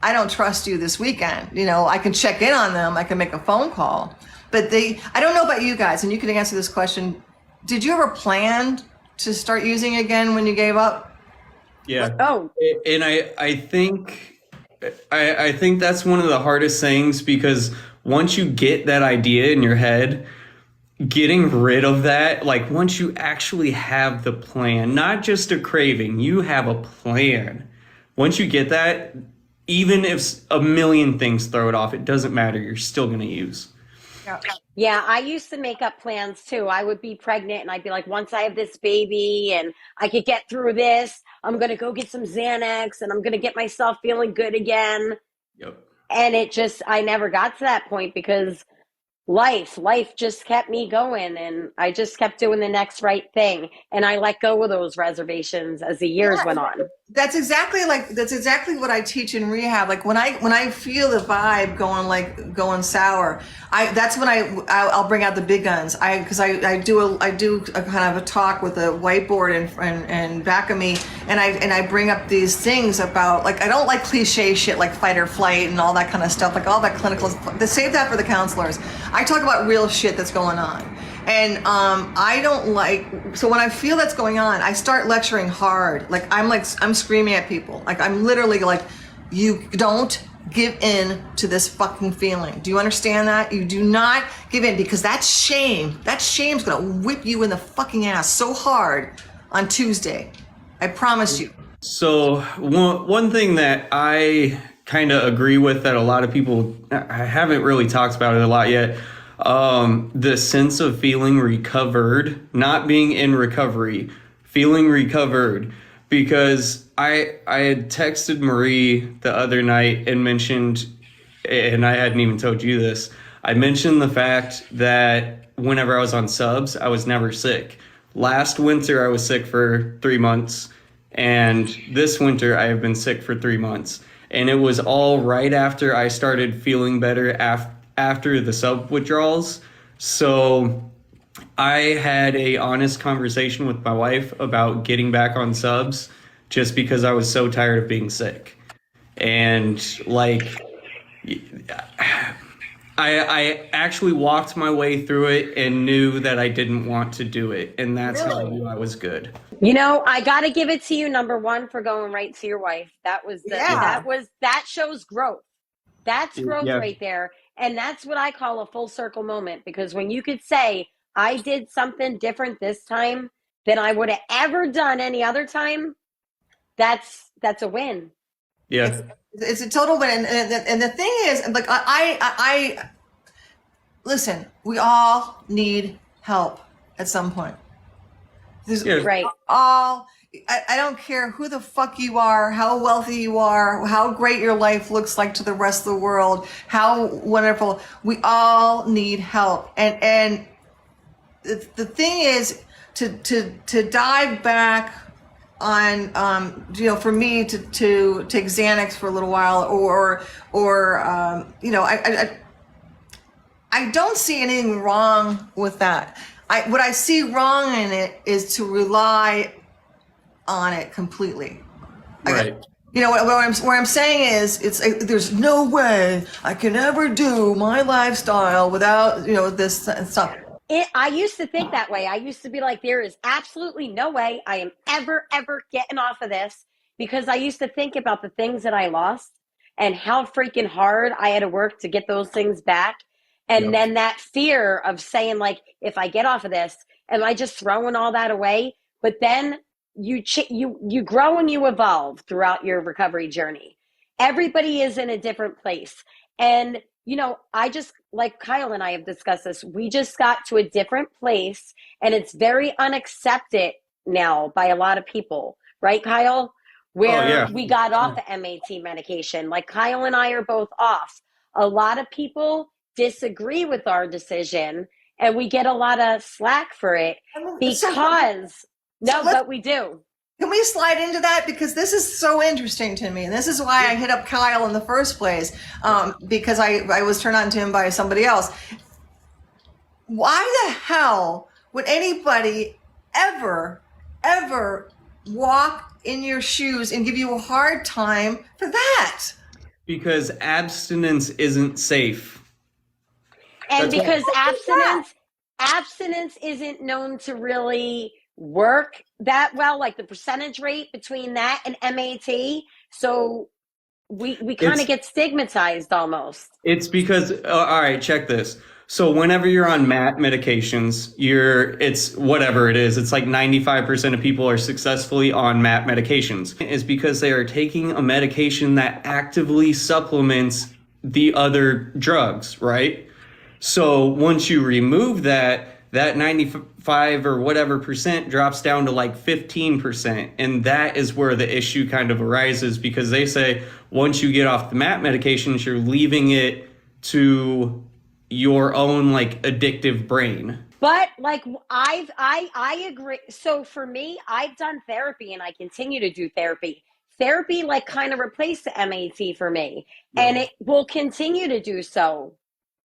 I don't trust you this weekend. I can check in on them. I can make a phone call. But I don't know about you guys, and you can answer this question. Did you ever plan to start using again when you gave up? Yeah. Oh. And I think that's one of the hardest things because once you get that idea in your head, getting rid of that, like once you actually have the plan, not just a craving, you have a plan. Once you get that, even if a million things throw it off, it doesn't matter. You're still going to use. Yeah, I used to make up plans too. I would be pregnant and I'd be like, once I have this baby and I could get through this, I'm going to go get some Xanax and I'm going to get myself feeling good again. Yep. And I never got to that point because life just kept me going and I just kept doing the next right thing. And I let go of those reservations as the years went on. That's exactly what I teach in rehab. Like when I feel the vibe going sour, that's when I'll bring out the big guns. Because I do a kind of a talk with a whiteboard and back of me, and I bring up these things about, like, I don't like cliche shit like fight or flight and all that kind of stuff, like all that clinical. Save that for the counselors. I talk about real shit that's going on. And I don't so when I feel that's going on, I start lecturing hard. I'm screaming at people. Like I'm literally like, you don't give in to this fucking feeling. Do you understand that? You do not give in, because that shame's gonna whip you in the fucking ass so hard on Tuesday. I promise you. So one thing that I kind of agree with that a lot of people, I haven't really talked about it a lot yet, the sense of feeling recovered, not being in recovery, feeling recovered. Because I had texted Marie the other night and mentioned, and I hadn't even told you this, I mentioned the fact that whenever I was on subs, I was never sick. Last winter, I was sick for 3 months, and this winter, I have been sick for 3 months. And it was all right after I started feeling better after the sub withdrawals. So I had a honest conversation with my wife about getting back on subs just because I was so tired of being sick. And I actually walked my way through it and knew that I didn't want to do it. And that's how I knew I was good. I got to give it to you, number one, for going right to your wife. That shows growth. That's growth right there. And that's what I call a full circle moment, because when you could say, I did something different this time than I would have ever done any other time, that's a win. Yeah. It's a total win. And the thing is, like, listen, we all need help at some point. Right. I don't care who the fuck you are, how wealthy you are, how great your life looks like to the rest of the world, how wonderful. We all need help. And the thing is to dive back on, for me to take Xanax for a little while or I don't see anything wrong with that. What I see wrong in it is to rely on it completely. Right. What I'm saying is, there's no way I can ever do my lifestyle without this stuff. I used to think that way. I used to be like, there is absolutely no way I am ever getting off of this, because I used to think about the things that I lost and how freaking hard I had to work to get those things back. And then that fear of saying, like, if I get off of this, am I just throwing all that away? But then you grow and you evolve throughout your recovery journey. Everybody is in a different place. And, I just, like Kyle and I have discussed this, we just got to a different place, and it's very unaccepted now by a lot of people. Right, Kyle? Where we got off the MAT medication. Like, Kyle and I are both off. A lot of people disagree with our decision, and we get a lot of slack for it but we do. Can we slide into that? Because this is so interesting to me. And this is why I hit up Kyle in the first place, because I was turned on to him by somebody else. Why the hell would anybody ever walk in your shoes and give you a hard time for that? Because abstinence isn't safe. And because abstinence isn't known to really work that well, like the percentage rate between that and MAT. So we kind of get stigmatized almost. It's because, all right, check this. So whenever you're on MAT medications, it's whatever it is. It's like 95% of people are successfully on MAT medications. It's because they are taking a medication that actively supplements the other drugs, right? So once you remove that 95 or whatever percent drops down to like 15%. And that is where the issue kind of arises, because they say once you get off the MAT medications, you're leaving it to your own like addictive brain. But like I agree. So for me, I've done therapy and I continue to do therapy. Therapy like kind of replaced the MAT for me, and it will continue to do so.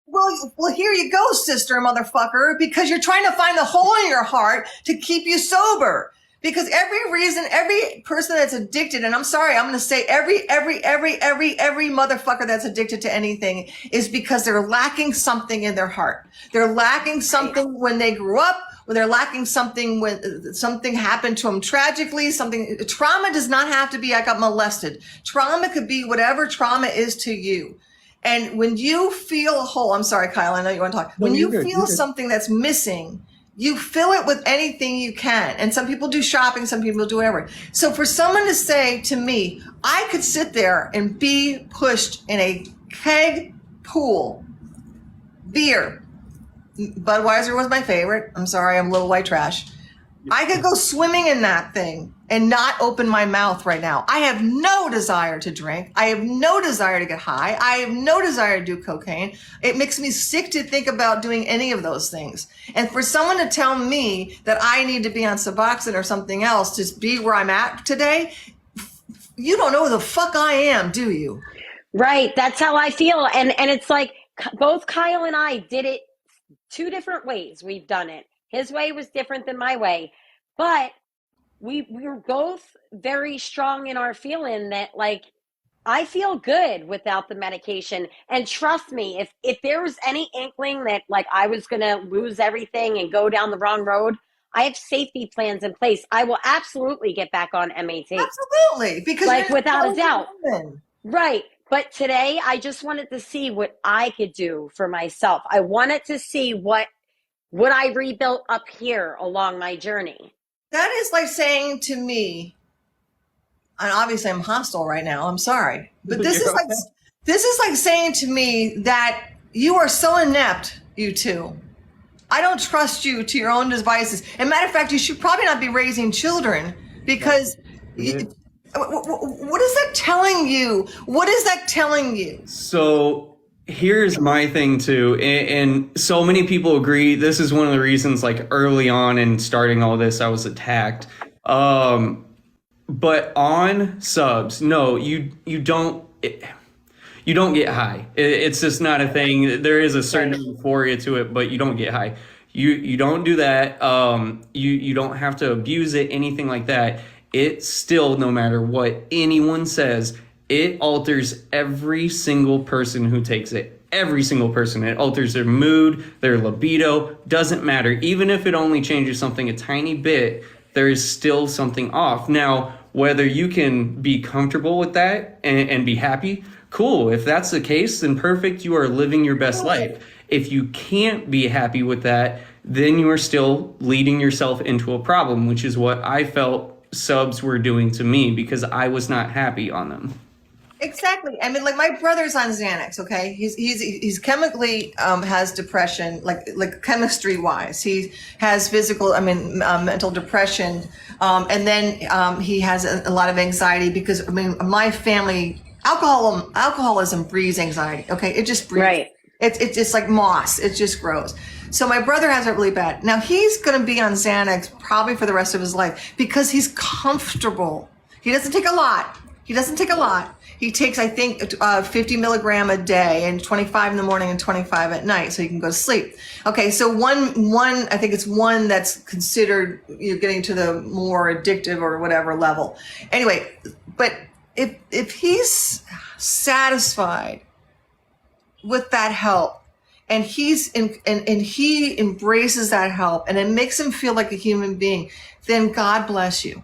Well, here you go, sister motherfucker, because you're trying to find the hole in your heart to keep you sober. Because every person that's addicted, and I'm sorry, I'm going to say every motherfucker that's addicted to anything is because they're lacking something in their heart. They're lacking something when they grew up, or they're lacking something when something happened to them tragically. Trauma does not have to be, I got molested. Trauma could be whatever trauma is to you. And when you feel a hole, I'm sorry, Kyle, I know you want to talk. When you feel something that's missing, you fill it with anything you can. And some people do shopping, some people do whatever. So for someone to say to me, I could sit there and be pushed in a keg pool, beer. Budweiser was my favorite. I'm sorry, I'm a little white trash. I could go swimming in that thing and not open my mouth right now. I have no desire to drink. I have no desire to get high. I have no desire to do cocaine. It makes me sick to think about doing any of those things. And for someone to tell me that I need to be on Suboxone or something else to be where I'm at today, you don't know who the fuck I am, do you? Right. That's how I feel. And it's like both Kyle and I did it two different ways. We've done it. His way was different than my way, but we were both very strong in our feeling that, like, I feel good without the medication. And trust me, if there was any inkling that like I was going to lose everything and go down the wrong road, I have safety plans in place. I will absolutely get back on MAT. Absolutely. Because like without a doubt. Woman. Right. But today I just wanted to see what I could do for myself. I wanted to see what I rebuilt up here along my journey. That is like saying to me, and obviously I'm hostile right now, I'm sorry, but this is like saying to me that you are so inept you two. I don't trust you to your own devices. And matter of fact, you should probably not be raising children because what is that telling you? What is that telling you? So here's my thing too, and so many people agree. This is one of the reasons, like early on in starting all this, I was attacked. But on subs, no, you don't. You don't get high. It's just not a thing. There is a certain euphoria to it, but you don't get high. You don't do that. You don't have to abuse it, anything like that. It still, no matter what anyone says, it alters every single person who takes it. Every single person. It alters their mood, their libido. Doesn't matter. Even if it only changes something a tiny bit, there is still something off. Now, whether you can be comfortable with that and be happy, cool. If that's the case, then perfect. You are living your best life. If you can't be happy with that, then you are still leading yourself into a problem, which is what I felt subs were doing to me because I was not happy on them. Exactly. I mean, like my brother's on Xanax. Okay, he's chemically has depression, like chemistry wise. He has physical, mental depression, and then he has a lot of anxiety because my family. Alcoholism breeds anxiety. Okay, it just breeds. Right. It's just like moss. It just grows. So my brother has it really bad. Now he's going to be on Xanax probably for the rest of his life because he's comfortable. He doesn't take a lot. He takes, I think, 50 milligram a day and 25 in the morning and 25 at night, so he can go to sleep. Okay, so one, I think it's one that's considered getting to the more addictive or whatever level. Anyway, but if he's satisfied with that help and and he embraces that help and it makes him feel like a human being, then God bless you.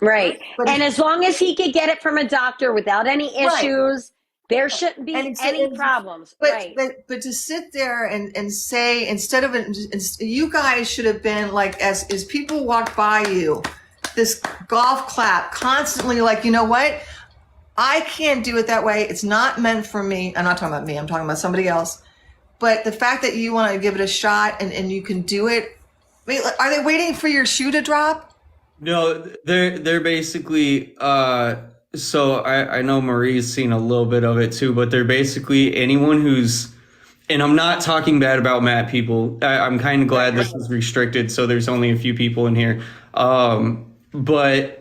Right. And as long as he could get it from a doctor without any issues, there shouldn't be any problems. But to sit there and say, instead of you guys should have been like, as people walk by you, this golf clap constantly, like, you know what? I can't do it that way. It's not meant for me. I'm not talking about me. I'm talking about somebody else. But the fact that you want to give it a shot and you can do it. Are they waiting for your shoe to drop? No, they're basically. So I know Marie's seen a little bit of it too, but they're basically anyone who's. And I'm not talking bad about Matt people. I'm kind of glad this is restricted, so there's only a few people in here. But.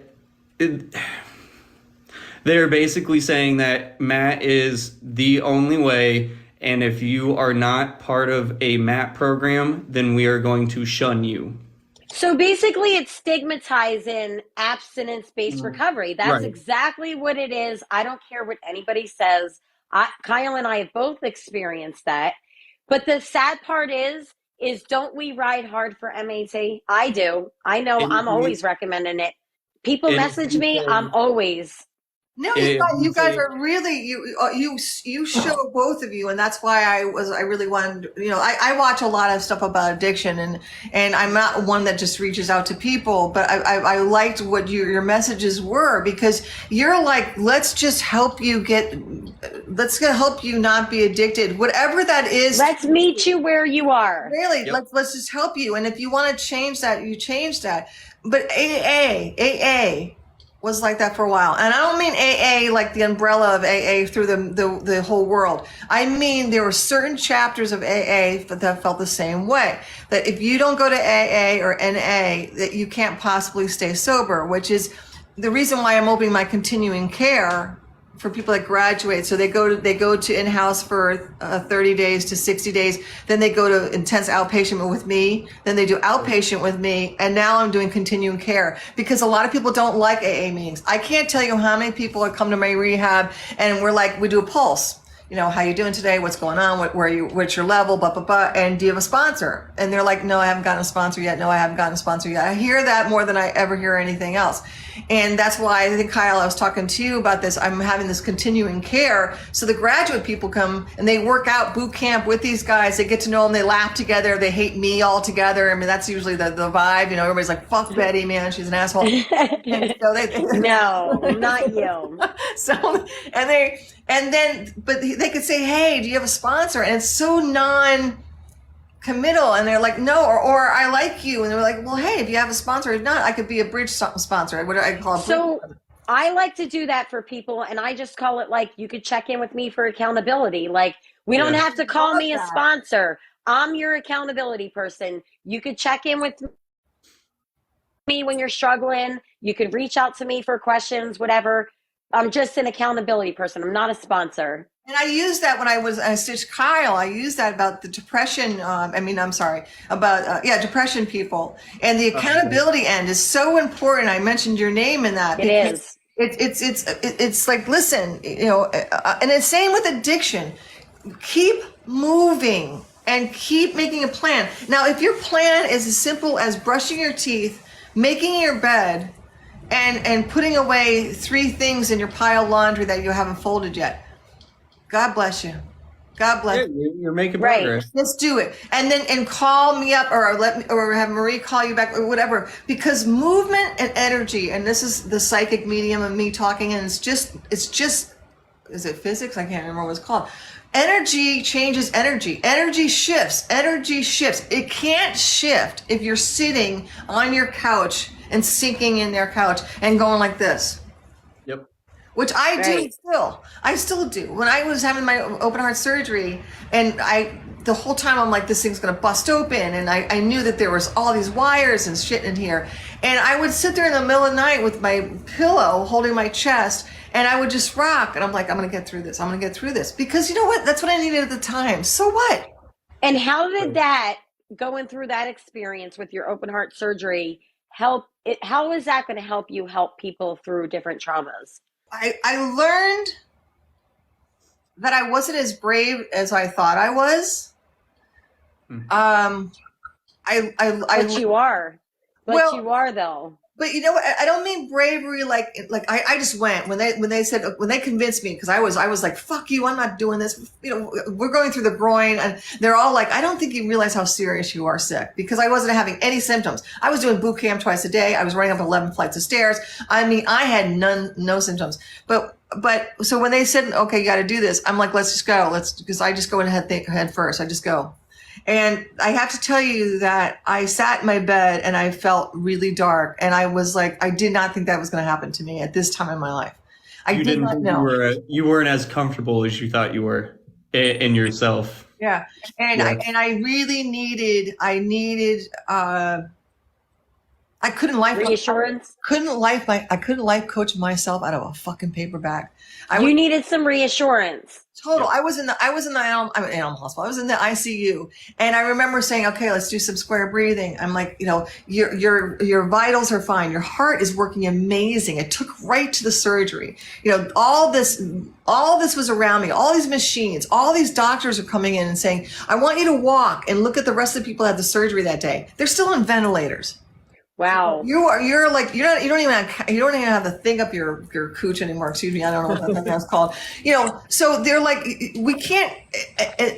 They're basically saying that Matt is the only way, and if you are not part of a Matt program, then we are going to shun you. So basically it's stigmatizing abstinence-based recovery. That's exactly what it is. I don't care what anybody says. Kyle and I have both experienced that. But the sad part is don't we ride hard for MAT? I do. I know I'm always recommending it. People message me, I'm always... No, you guys are really you show both of you, and that's why I really wanted. I watch a lot of stuff about addiction, and I'm not one that just reaches out to people, but I liked what your messages were because you're like, let's help you not be addicted, whatever that is. Let's meet you where you are. Really, let's just help you, and if you want to change that, you change that. But AA was like that for a while. And I don't mean AA like the umbrella of AA through the whole world. I mean, there were certain chapters of AA that felt the same way. That if you don't go to AA or NA, that you can't possibly stay sober, which is the reason why I'm opening my continuing care for people that graduate. So they go to in-house for 30 days to 60 days. Then they go to intense outpatient with me. Then they do outpatient with me. And now I'm doing continuing care because a lot of people don't like AA meetings. I can't tell you how many people have come to my rehab and we're like, we do a pulse. How you doing today? What's going on? What's your level? Blah, blah, blah. And do you have a sponsor? And they're like, no, I haven't gotten a sponsor yet. No, I haven't gotten a sponsor yet. I hear that more than I ever hear anything else. And that's why I think, Kyle, I was talking to you about this. I'm having this continuing care. So the graduate people come and they work out boot camp with these guys. They get to know them. They laugh together. They hate me all together. I mean, that's usually the vibe. Everybody's like, fuck Betty, man. She's an asshole. No, not you. But they could say, hey, do you have a sponsor? And it's so committal, and they're like, no, or I like you, and they're like, well, hey, if you have a sponsor, if not, I could be a bridge sponsor. What do I call it? So I like to do that for people, and I just call it like, you could check in with me for accountability. Like, we don't have to call me a sponsor. I'm your accountability person. You could check in with me when you're struggling. You could reach out to me for questions, whatever. I'm just an accountability person. I'm not a sponsor. And I used that when I stitched Kyle. I used that about the depression. About depression people, and the accountability end is so important. I mentioned your name in that. It is. It's like, listen, and it's same with addiction. Keep moving and keep making a plan. Now, if your plan is as simple as brushing your teeth, making your bed, and putting away 3 things in your pile of laundry that you haven't folded yet, God bless you. God bless you. You're making progress. Let's do it. And call me up, or have Marie call you back, or whatever, because movement and energy, and this is the psychic medium of me talking, and it's just, is it physics? I can't remember what it's called. Energy changes energy. Energy shifts. Energy shifts. It can't shift if you're sitting on your couch and sinking in their couch and going like this. Yep. Which I do still. I still do. When I was having my open heart surgery, and the whole time I'm like, this thing's gonna bust open, and I knew that there was all these wires and shit in here, and I would sit there in the middle of the night with my pillow holding my chest, and I would just rock, and I'm like, I'm gonna get through this. I'm gonna get through this, because you know what? That's what I needed at the time. So what? And how did that, going through that experience with your open heart surgery, help it? How is that going to help you help people through different traumas? I learned that I wasn't as brave as I thought I was. But you are. But you are, though. But you know what? I don't mean bravery like I just went when they convinced me, because I was like, fuck you, I'm not doing this. We're going through the groin, and they're all like, I don't think you realize how serious you are sick, because I wasn't having any symptoms. I was doing boot camp twice a day. I was running up 11 flights of stairs. I mean, I had no symptoms. But so when they said, okay, you got to do this, I'm like, let's just go. Because I just go head first. I just go. And I have to tell you that I sat in my bed and I felt really dark. And I was like, I did not think that was going to happen to me at this time in my life. I did not know. You weren't as comfortable as you thought you were in yourself. Yeah. And I really needed, I couldn't reassurance. I couldn't life coach myself out of a fucking paperback. You needed some reassurance. Total. I was in the animal hospital. I was in the ICU, and I remember saying, "Okay, let's do some square breathing." I'm like, your vitals are fine. Your heart is working amazing. It took right to the surgery. All this was around me. All these machines. All these doctors are coming in and saying, "I want you to walk and look at the rest of the people that had the surgery that day. They're still on ventilators." Wow. You don't even have to think up your cooch anymore. Excuse me. I don't know what that's called. So they're like, we can't,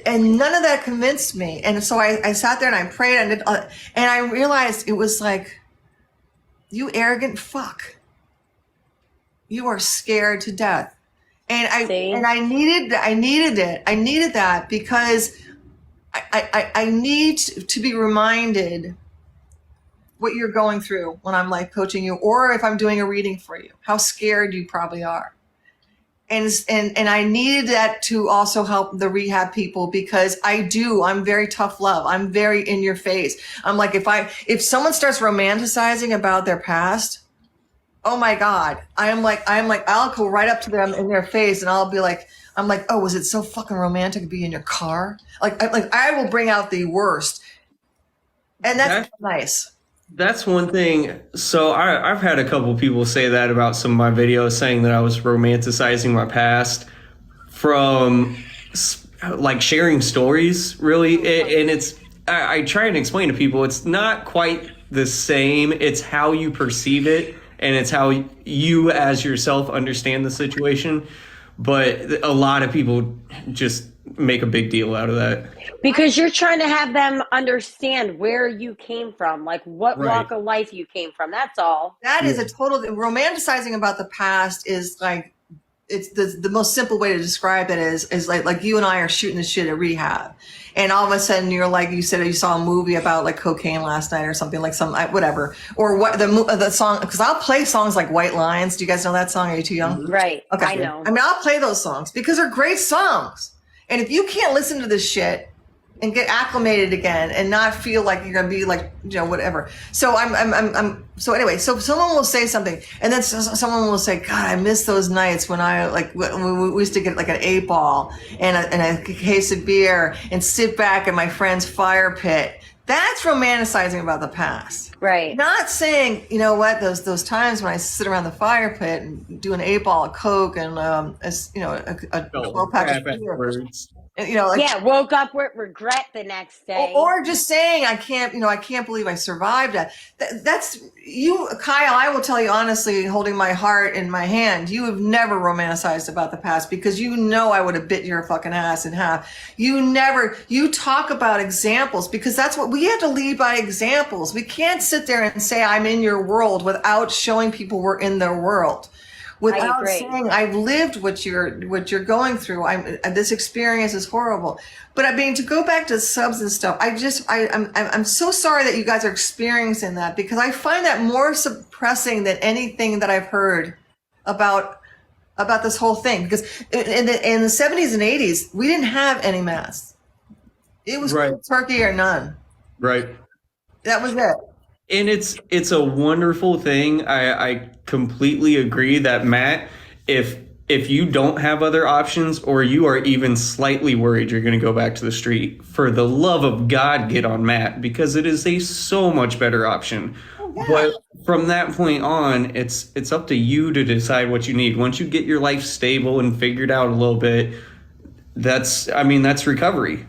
and none of that convinced me. And so I sat there and I prayed, and I realized it was like, you arrogant fuck. You are scared to death. And I needed it. I needed that, because I need to be reminded what you're going through when I'm life coaching you, or if I'm doing a reading for you, how scared you probably are. And I needed that to also help the rehab people, because I'm very tough love. I'm very in your face. I'm like, if someone starts romanticizing about their past, oh my God, I'll go right up to them in their face, and I'll be like, oh, was it so fucking romantic to be in your car? I will bring out the worst. And that's nice. That's one thing. So I've had a couple people say that about some of my videos, saying that I was romanticizing my past from like sharing stories, really. And I try and explain to people, it's not quite the same. It's how you perceive it, and it's how you as yourself understand the situation. But a lot of people just make a big deal out of that. Because you're trying to have them understand where you came from, like what walk of life you came from. That's all. That is a total romanticizing about the past is like, it's the most simple way to describe it is like you and I are shooting the shit at rehab, and all of a sudden you're like, you said you saw a movie about like cocaine last night or something, like some whatever, or what the song, because I'll play songs like White Lines. Do you guys know that song? Are you too young? Right. Okay. I know. I mean, I'll play those songs because they're great songs, and if you can't listen to this shit and get acclimated again and not feel like you're gonna be like, whatever. So so anyway, so someone will say something, and then someone will say, God, I miss those nights when we used to get like an 8-ball and a case of beer and sit back in my friend's fire pit. That's romanticizing about the past. Right. Not saying, you know what, those times when I sit around the fire pit and do an 8-ball of Coke and a 12-pack of beer. Woke up with regret the next day. Or just saying, I can't believe I survived that. That's you, Kyle. I will tell you honestly, holding my heart in my hand, you have never romanticized about the past, because I would have bit your fucking ass in half. You talk about examples, because that's what we have to lead by examples. We can't sit there and say, I'm in your world, without showing people we're in their world. Without saying, I've lived what you're going through. This experience is horrible. But I mean, to go back to subs and stuff, I'm so sorry that you guys are experiencing that, because I find that more suppressing than anything that I've heard about this whole thing. Because in the 70s and 80s, we didn't have any masks. It was turkey or none. Right. That was it. And it's a wonderful thing. I completely agree that, Matt, if you don't have other options, or you are even slightly worried you're going to go back to the street, for the love of God, get on Matt, because it is a so much better option. Oh, yeah. But from that point on, it's up to you to decide what you need. Once you get your life stable and figured out a little bit, that's recovery.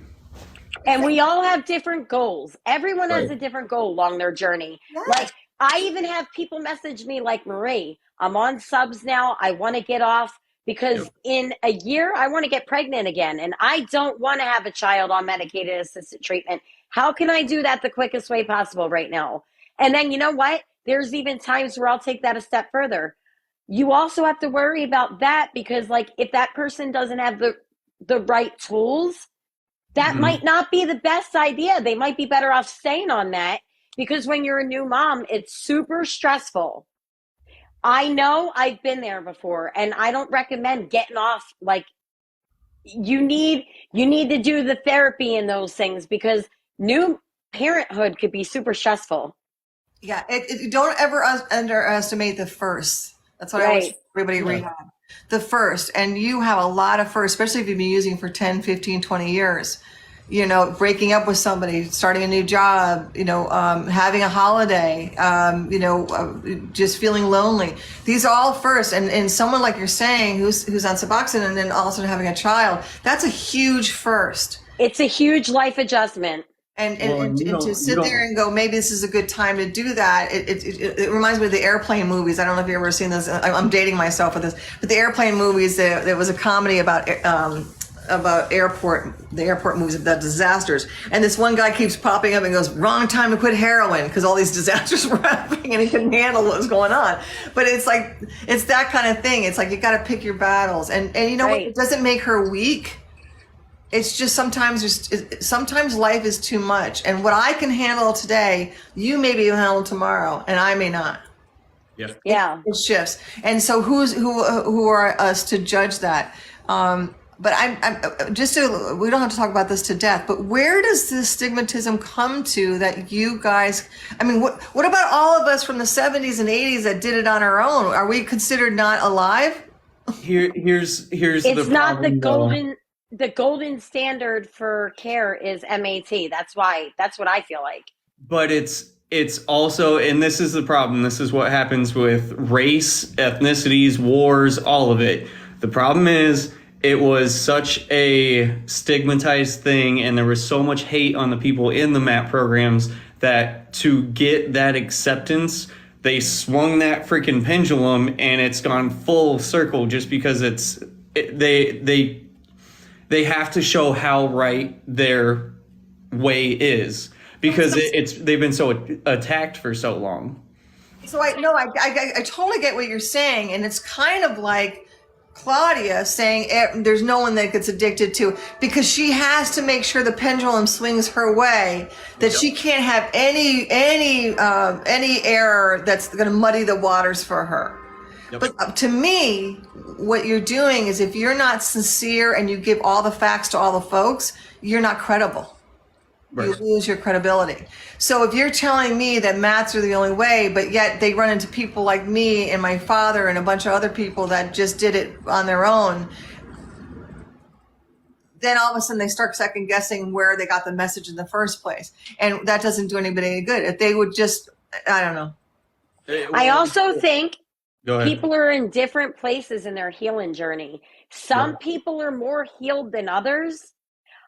And we all have different goals. Everyone has a different goal along their journey. Yes. Like, I even have people message me like, Marie, I'm on subs now. I want to get off because in a year, I want to get pregnant again. And I don't want to have a child on medicated assisted treatment. How can I do that the quickest way possible right now? And then, you know what? There's even times where I'll take that a step further. You also have to worry about that, because like, if that person doesn't have the right tools, that might not be the best idea. They might be better off staying on that, because when you're a new mom, it's super stressful. I know, I've been there before, and I don't recommend getting off. Like, you need to do the therapy and those things, because new parenthood could be super stressful. Yeah, don't ever underestimate the first. That's what I always tell everybody at rehab. The first, and you have a lot of first, especially if you've been using for 10, 15, 20 years, breaking up with somebody, starting a new job, having a holiday, just feeling lonely. These are all first. And someone like you're saying, who's on Suboxone and then also having a child, that's a huge first. It's a huge life adjustment. And to sit there and go, maybe this is a good time to do that. It reminds me of the airplane movies. I don't know if you've ever seen this. I'm dating myself with this, but the airplane movies. There was a comedy about the airport movies about disasters. And this one guy keeps popping up and goes, "Wrong time to quit heroin," because all these disasters were happening and he couldn't handle what was going on. But it's like, it's that kind of thing. It's like, you got to pick your battles. And you know what? It doesn't make her weak. It's just sometimes life is too much, and what I can handle today, you may be able to handle tomorrow, and I may not. Yeah. It shifts, and so who are us to judge that? But I'm just to, we don't have to talk about this to death. But where does this stigmatism come to that you guys? I mean, what about all of us from the 70s and 80s that did it on our own? Are we considered not alive? Here's it's not the golden. The golden standard for care is MAT. That's what I feel like. But it's also, and this is the problem, this is what happens with race, ethnicities, wars, all of it. The problem is, it was such a stigmatized thing, and there was so much hate on the people in the MAT programs that to get that acceptance, they swung that freaking pendulum, and it's gone full circle just because they have to show how right their way is, because they've been so attacked for so long. So I totally get what you're saying, and it's kind of like Claudia saying there's no one that gets addicted to, because she has to make sure the pendulum swings her way, that she can't have any error that's going to muddy the waters for her. Yep. But to me, what you're doing is, if you're not sincere and you give all the facts to all the folks, you're not credible. Right. You lose your credibility. So if you're telling me that mats are the only way, but yet they run into people like me and my father and a bunch of other people that just did it on their own, then all of a sudden they start second guessing where they got the message in the first place. And that doesn't do anybody any good. If they would just, I don't know. I also think people are in different places in their healing journey. Some people are more healed than others.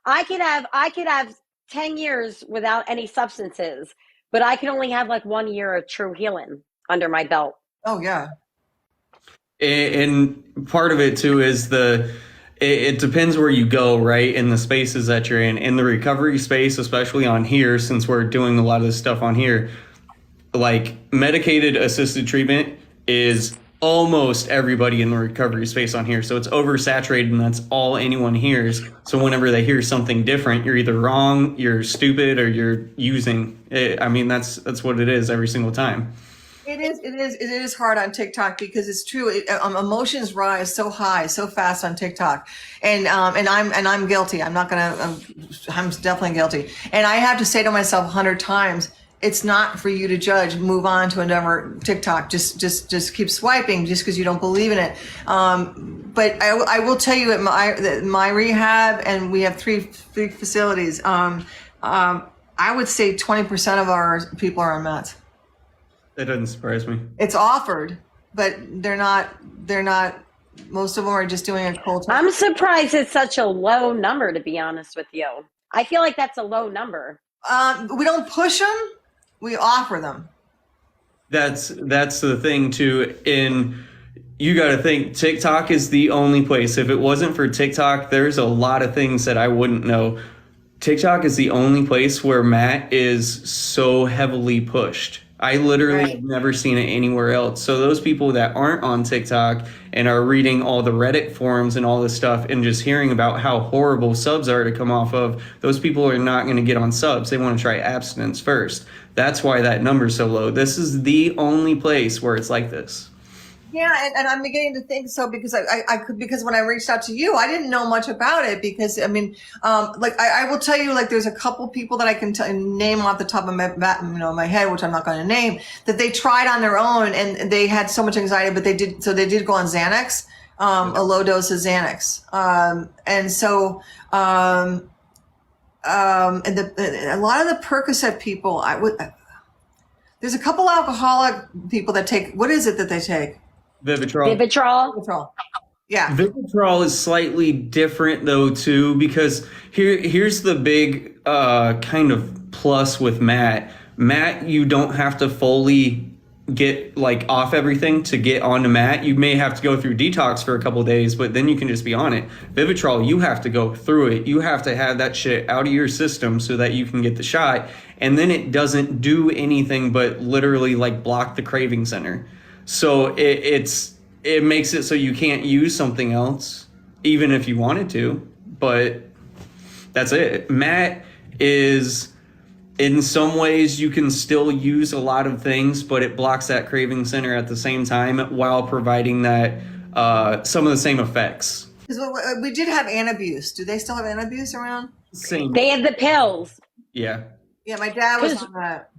I could have 10 years without any substances, but I can only have like 1 year of true healing under my belt. Oh yeah. And part of it too is it depends where you go, right? In the spaces that you're in the recovery space, especially on here, since we're doing a lot of this stuff on here, like medicated assisted treatment is almost everybody in the recovery space on here. So it's oversaturated, and that's all anyone hears. So whenever they hear something different, you're either wrong, you're stupid, or you're using it. I mean, that's what it is every single time. It is hard on TikTok, because it's true. Emotions rise so high, so fast on TikTok, and I'm guilty. I'm definitely guilty. And I have to say to myself 100 times, it's not for you to judge. Move on to another TikTok. Just keep swiping just because you don't believe in it. But I will tell you, at my rehab, and we have three facilities. I would say 20% of our people are on meds. That doesn't surprise me. It's offered, but they're not. Most of them are just doing a cold turkey. I'm surprised it's such a low number, to be honest with you. I feel like that's a low number. We don't push them. We offer them. That's the thing too. You got to think, TikTok is the only place. If it wasn't for TikTok, there's a lot of things that I wouldn't know. TikTok is the only place where Matt is so heavily pushed. I literally have never seen it anywhere else. So those people that aren't on TikTok and are reading all the Reddit forums and all this stuff and just hearing about how horrible subs are to come off of, those people are not going to get on subs. They want to try abstinence first. That's why that number's so low. This is the only place where it's like this. Yeah, and I'm beginning to think so, because because when I reached out to you, I didn't know much about it, because I mean, I will tell you, like, there's a couple people that I can name off the top of my head, which I'm not going to name, that they tried on their own and they had so much anxiety, but they did go on Xanax, a low dose of Xanax, and so and a lot of the Percocet people, there's a couple alcoholic people that take, what is it that they take? Vivitrol. Yeah. Vivitrol is slightly different though too, because here's the big kind of plus with Matt. Matt, you don't have to fully get like off everything to get onto Matt. You may have to go through detox for a couple of days, but then you can just be on it. Vivitrol, you have to go through it. You have to have that shit out of your system so that you can get the shot. And then it doesn't do anything but literally like block the craving center. So it makes it so you can't use something else, even if you wanted to, but that's it. Matt is, in some ways, you can still use a lot of things, but it blocks that craving center at the same time while providing that some of the same effects. Because we did have Antabuse. Do they still have Antabuse around? Same. They have the pills. Yeah. Yeah, my dad was on that.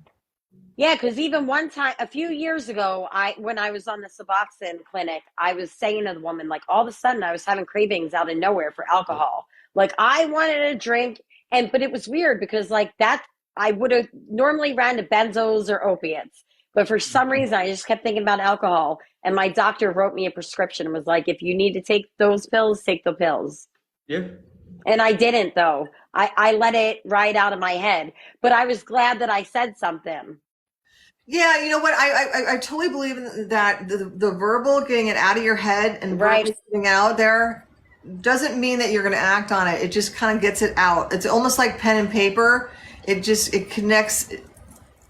Yeah, because even one time, a few years ago, when I was on the Suboxone clinic, I was saying to the woman, like, all of a sudden I was having cravings out of nowhere for alcohol. Like, I wanted a drink, but it was weird because, like, that I would have normally ran to benzos or opiates. But for some reason, I just kept thinking about alcohol. And my doctor wrote me a prescription and was like, if you need to take those pills, take the pills. Yeah. And I didn't, though. I let it ride out of my head. But I was glad that I said something. Yeah, you know what? I totally believe in that the verbal, getting it out of your head and getting out there, doesn't mean that you're going to act on it. It just kind of gets it out. It's almost like pen and paper. It connects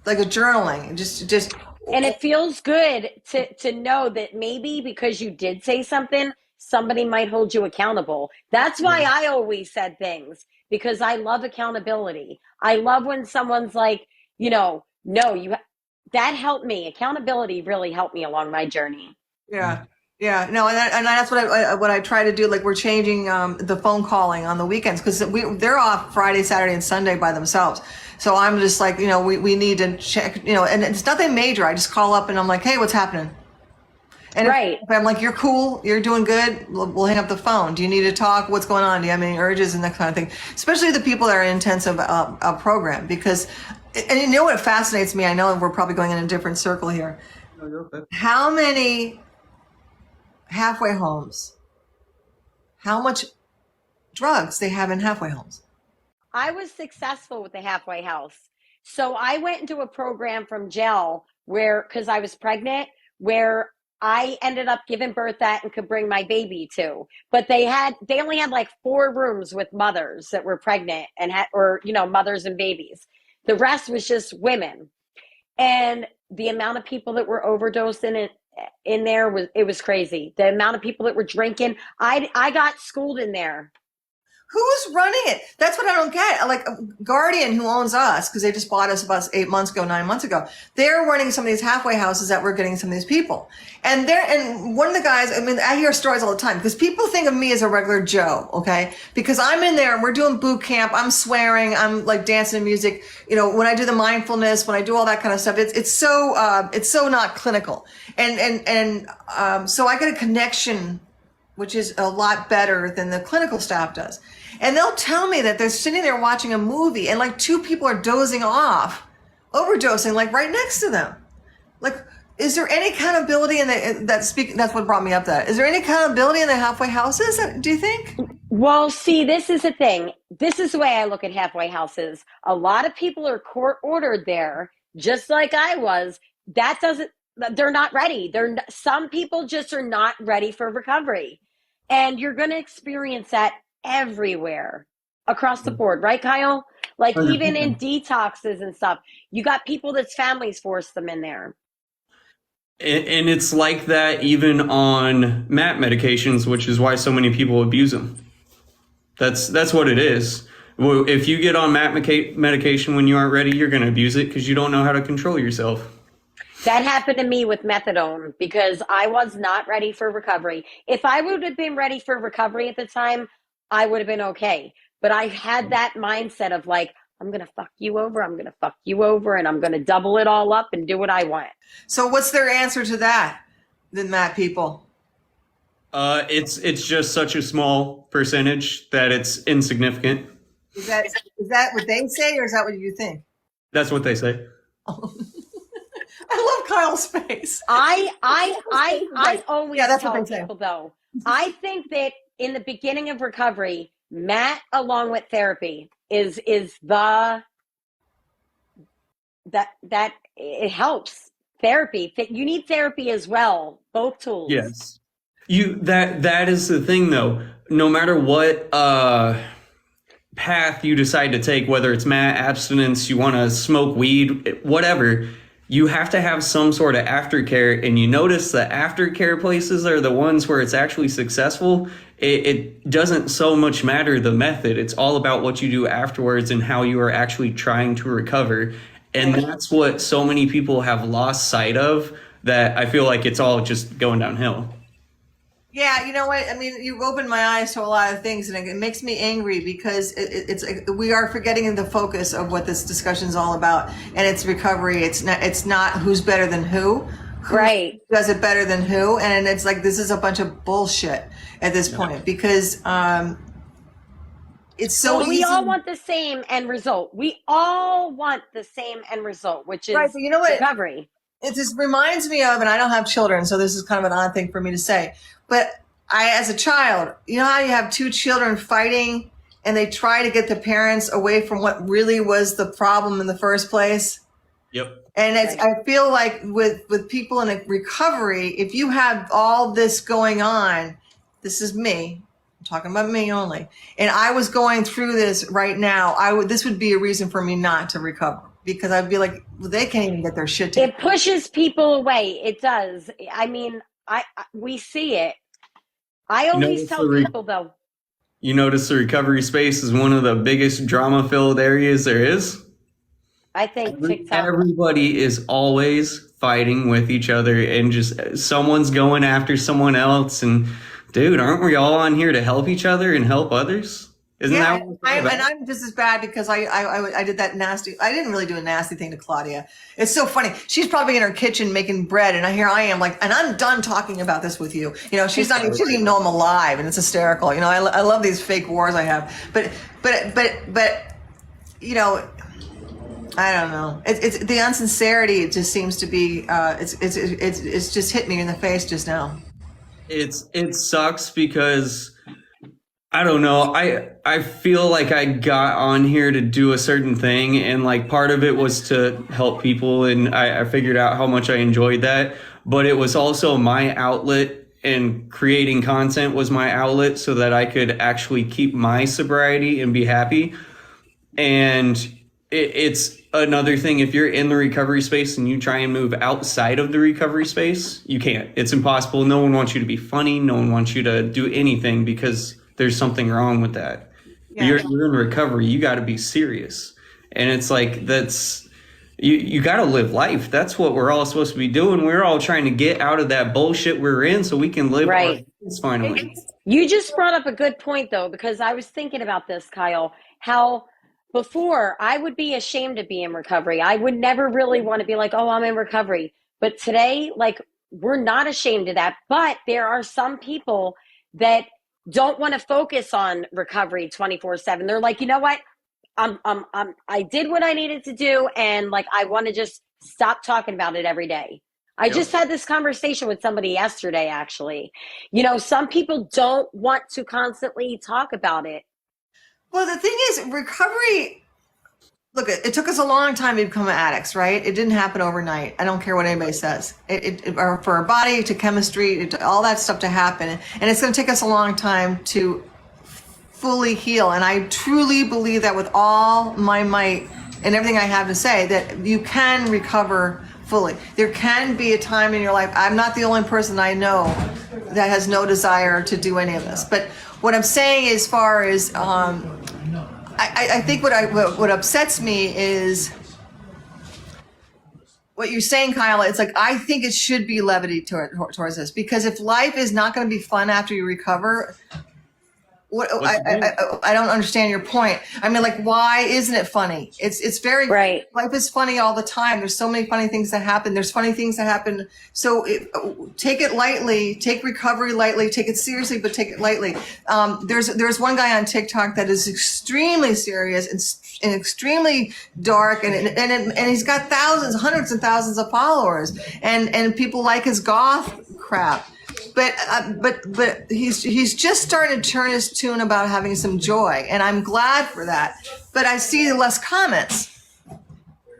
like a journaling. It just and it feels good to know that maybe because you did say something, somebody might hold you accountable. That's why I always said things, because I love accountability. I love when someone's like, no, that helped me. Accountability really helped me along my journey. Yeah. Yeah, no, and that's what I try to do. Like, we're changing the phone calling on the weekends, because they're off Friday, Saturday, and Sunday by themselves. So I'm just like, we need to check, and it's nothing major. I just call up and I'm like, hey, what's happening? And if I'm like, you're cool, you're doing good, we'll hang up the phone. Do you need to talk? What's going on? Do you have any urges and that kind of thing? Especially the people that are in intensive program, because, and you know what fascinates me? I know we're probably going in a different circle here. No, you're okay. How many halfway homes, how much drugs they have in halfway homes? I was successful with the halfway house. So I went into a program from jail because I was pregnant, where I ended up giving birth at and could bring my baby to. But they only had like 4 rooms with mothers that were pregnant and mothers and babies. The rest was just women. And the amount of people that were overdosing in there was crazy. The amount of people that were drinking, I got schooled in there. Who's running it? That's what I don't get. Like, Guardian, who owns us, because they just bought us about 8 months ago, 9 months ago, they're running some of these halfway houses that we're getting some of these people. And one of the guys, I hear stories all the time, because people think of me as a regular Joe, okay? Because I'm in there and we're doing boot camp, I'm swearing, I'm like dancing to music. When I do the mindfulness, when I do all that kind of stuff, it's so not clinical. So I get a connection, which is a lot better than the clinical staff does. And they'll tell me that they're sitting there watching a movie and like 2 people are dozing off, overdosing, like right next to them. Like, is there any accountability that's what brought me up that. Is there any accountability in the halfway houses, do you think? Well, see, this is the thing. This is the way I look at halfway houses. A lot of people are court ordered there, just like I was. They're not ready. Some people just are not ready for recovery. And you're going to experience that everywhere across the board, right, Kyle? Like, even in detoxes and stuff, you got people that's families force them in there. And it's like that even on MAT medications, which is why so many people abuse them. That's what it is. If you get on MAT medication when you aren't ready, you're going to abuse it because you don't know how to control yourself. That happened to me with methadone because I was not ready for recovery. If I would have been ready for recovery at the time, I would have been okay. But I had that mindset of like, I'm going to fuck you over, and I'm going to double it all up and do what I want. So what's their answer to that, the MAT people? It's just such a small percentage that it's insignificant. Is that what they say, or is that what you think? That's what they say. I love Kyle's face. I always that's tell what they people, though, I think that in the beginning of recovery, MAT along with therapy is that it helps. Therapy, you need therapy as well, both tools. Yes. That is the thing, though. No matter what path you decide to take, whether it's MAT, abstinence, you want to smoke weed, whatever, you have to have some sort of aftercare. And you notice the aftercare places are the ones where it's actually successful. It doesn't so much matter the method. It's all about what you do afterwards and how you are actually trying to recover. And that's what so many people have lost sight of, that I feel like it's all just going downhill. Yeah, you know what? I mean, you've opened my eyes to a lot of things, and it makes me angry because we are forgetting the focus of what this discussion is all about, and it's recovery. It's not who's better than who Right. does it better than who, and it's like this is a bunch of bullshit at this point because it's so easy. We all want the same end result. We all want the same end result, which is right, but you know what? recovery. It just reminds me of, and I don't have children, so this is kind of an odd thing for me to say, but as a child, you know how you have 2 children fighting and they try to get the parents away from what really was the problem in the first place? Yep. And I feel like with people in a recovery, if you have all this going on, this is me, I'm talking about me only, and I was going through this right now, this would be a reason for me not to recover. Because I'd be like, well, they can't even get their shit together. It pushes people away. It does. I mean, we see it. I You always notice tell people though, you notice the recovery space is one of the biggest drama-filled areas there is. I think TikTok. Everybody is always fighting with each other and just someone's going after someone else. And dude, aren't we all on here to help each other and help others? Isn't Yeah, that what it's all about? and I'm just as bad because I did that nasty. I didn't really do a nasty thing to Claudia. It's so funny. She's probably in her kitchen making bread, and here I am, like, and I'm done talking about this with you. You know, she doesn't even know I'm alive, and it's hysterical. You know, I love these fake wars I have, but you know, I don't know. It's the insincerity. It just seems to be. It's just hit me in the face just now. It sucks because I don't know. I feel like I got on here to do a certain thing, and like part of it was to help people, and I figured out how much I enjoyed that. But it was also my outlet, and creating content was my outlet so that I could actually keep my sobriety and be happy. And it's another thing, if you're in the recovery space and you try and move outside of the recovery space, you can't. It's impossible. No one wants you to be funny. No one wants you to do anything because there's something wrong with that. Yeah. You're in recovery. You got to be serious. And it's like, you got to live life. That's what we're all supposed to be doing. We're all trying to get out of that bullshit we're in so we can live our Right. lives finally. You just brought up a good point though, because I was thinking about this, Kyle, how before I would be ashamed to be in recovery. I would never really want to be like, oh, I'm in recovery. But today, like, we're not ashamed of that. But there are some people that don't want to focus on recovery 24/7. They're like, you know what? I did what I needed to do, and like I want to just stop talking about it every day. I just had this conversation with somebody yesterday, actually. You know, some people don't want to constantly talk about it. Well, the thing is, recovery. Look, it took us a long time to become addicts, right? It didn't happen overnight. I don't care what anybody says. Or for our body, to chemistry, all that stuff to happen. And it's going to take us a long time to fully heal. And I truly believe that with all my might and everything I have to say, that you can recover fully. There can be a time in your life. I'm not the only person I know that has no desire to do any of this. But what I'm saying as far as, I think what upsets me is what you're saying, Kyle. It's like, I think it should be levity towards this, because if life is not going to be fun after you recover, I don't understand your point. I mean, like, why isn't it funny? It's very right. Life is funny all the time. There's so many funny things that happen. There's funny things that happen. So take it lightly. Take recovery lightly. Take it seriously, but take it lightly. There's one guy on TikTok that is extremely serious and extremely dark, and he's got hundreds and thousands of followers, and people like his goth crap. But he's just starting to turn his tune about having some joy, and I'm glad for that. But I see less comments.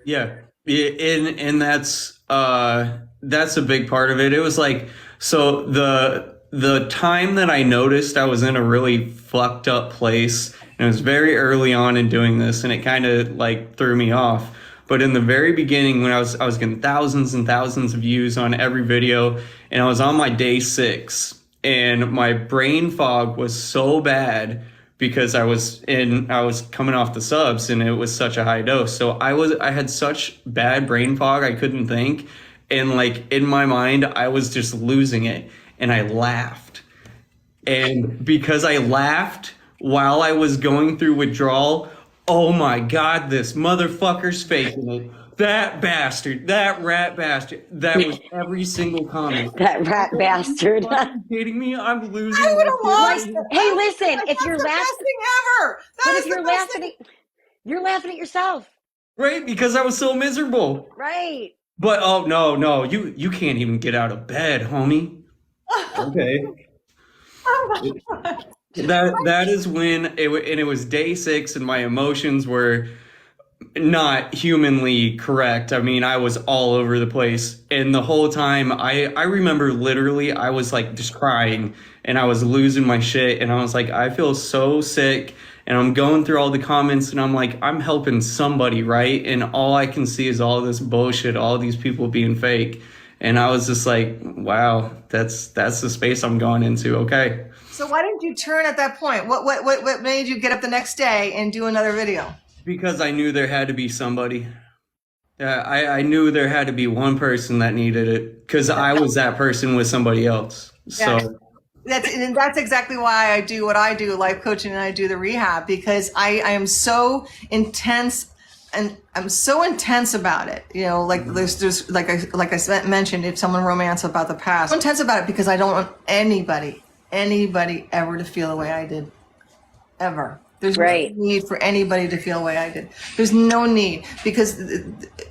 Yeah, and that's a big part of it. It was like, so the time that I noticed I was in a really fucked up place, and it was very early on in doing this, and it kind of like threw me off. But in the very beginning, when I was getting thousands and thousands of views on every video, and I was on my day 6, and my brain fog was so bad because I was coming off the subs, and it was such a high dose. So I had such bad brain fog, I couldn't think. And like in my mind, I was just losing it, and I laughed. And because I laughed while I was going through withdrawal, oh my God, this motherfucker's faking it. That bastard, that rat bastard. That was every single comment. That rat bastard. Are you kidding me? I'm losing. I would have lost. Hey, listen, if you're the best laughing, thing ever. but if you're laughing, you're laughing at yourself. Right, because I was so miserable. Right. But oh no, you can't even get out of bed, homie. Okay. That is when it was day 6, and my emotions were not humanly correct. I mean, I was all over the place, and the whole time I remember literally I was like just crying, and I was losing my shit, and I was like, I feel so sick, and I'm going through all the comments, and I'm like, I'm helping somebody, right? And all I can see is all this bullshit, all these people being fake. And I was just like, wow, that's the space I'm going into. Okay. So why didn't you turn at that point? What made you get up the next day and do another video? Because I knew there had to be somebody. Yeah, I knew there had to be one person that needed it because I was that person with somebody else. So that's exactly why I do what I do, life coaching, and I do the rehab, because I am so intense, and I'm so intense about it. You know, like there's like I mentioned, if someone romance about the past, I'm intense about it because I don't want anybody ever to feel the way I did, ever. There's no need for anybody to feel the way I did. There's no need, because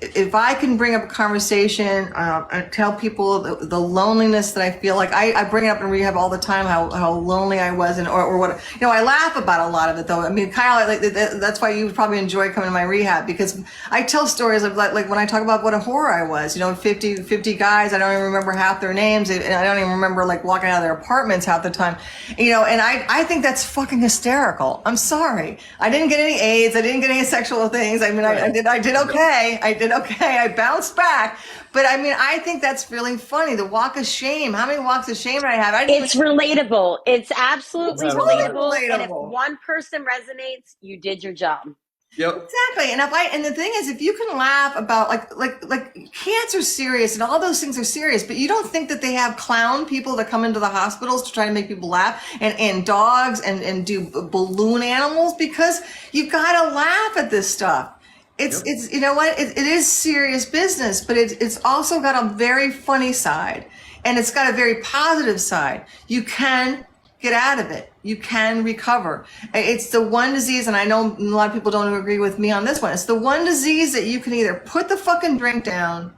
if I can bring up a conversation and tell people the loneliness that I feel, like I bring it up in rehab all the time, how lonely I was, and or what, you know, I laugh about a lot of it though. I mean, Kyle, that's why you probably enjoy coming to my rehab, because I tell stories of like when I talk about what a whore I was, you know, 50 guys, I don't even remember half their names, and I don't even remember like walking out of their apartments half the time, you know, and I think that's fucking hysterical. I'm sorry. I didn't get any AIDS. I didn't get any sexual things. I mean, I did okay. I did okay. I bounced back. But I mean, I think that's really funny. The walk of shame. How many walks of shame did I have? It's relatable. It's absolutely relatable. And if relatable. one person resonates, you did your job. Yep. Exactly. And the thing is, if you can laugh about like cancer's serious and all those things are serious, but you don't think that they have clown people that come into the hospitals to try to make people laugh, and dogs and do balloon animals, because you gotta laugh at this stuff. It's you know what, it is serious business, but it's also got a very funny side, and it's got a very positive side. You can get out of it. You can recover. It's the one disease, and I know a lot of people don't agree with me on this one. It's the one disease that you can either put the fucking drink down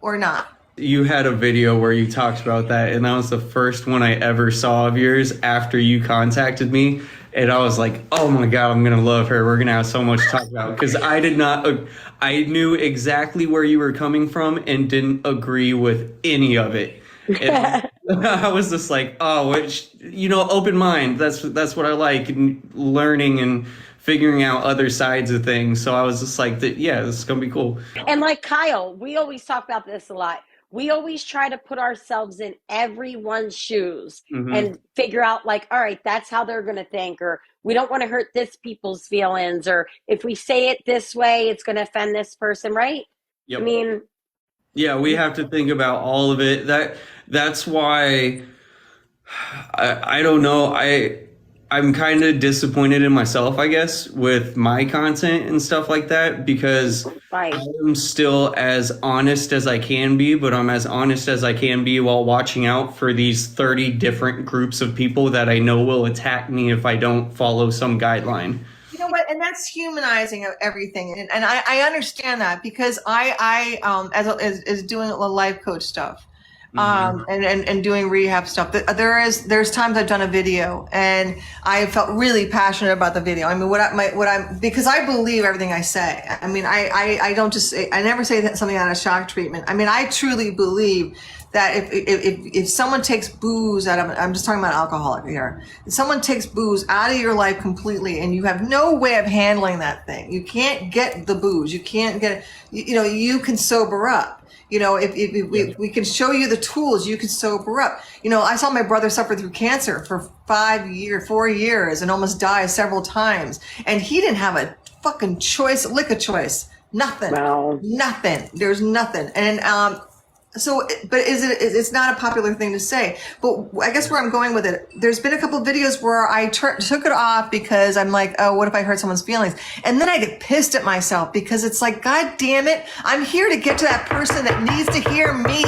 or not. You had a video where you talked about that, and that was the first one I ever saw of yours after you contacted me. And I was like, oh my God, I'm going to love her. We're going to have so much to talk about. Because I knew exactly where you were coming from and didn't agree with any of it. And I was just like, oh, open mind. That's what I like, and learning and figuring out other sides of things. So I was just like, yeah, this is going to be cool. And like Kyle, we always talk about this a lot. We always try to put ourselves in everyone's shoes and figure out like, all right, that's how they're going to think, or we don't want to hurt this people's feelings, or if we say it this way, it's going to offend this person, right? Yep. I mean, yeah, we have to think about all of it. That's why I don't know. I'm kind of disappointed in myself, I guess, with my content and stuff like that, because I'm still as honest as I can be, but I'm as honest as I can be while watching out for these 30 different groups of people that I know will attack me if I don't follow some guideline. You know what? And that's humanizing of everything. And I understand that, because I as doing a life coach stuff, and doing rehab stuff, there's times I've done a video and I felt really passionate about the video. I mean, because I believe everything I say. I mean, I don't just say, I never say something out of shock treatment. I mean, I truly believe that if someone takes booze out of, I'm just talking about alcoholic here. If someone takes booze out of your life completely and you have no way of handling that thing, you can't get the booze, you can't get it, you can sober up. You know, if we can show you the tools, you can sober up. You know, I saw my brother suffer through cancer for 4 years and almost die several times. And he didn't have a fucking lick of choice. Nothing. Wow. Nothing. There's nothing. And, but it's not a popular thing to say, but I guess where I'm going with it, there's been a couple of videos where I took it off because I'm like, oh, what if I hurt someone's feelings? And then I get pissed at myself, because it's like, God damn it, I'm here to get to that person that needs to hear me.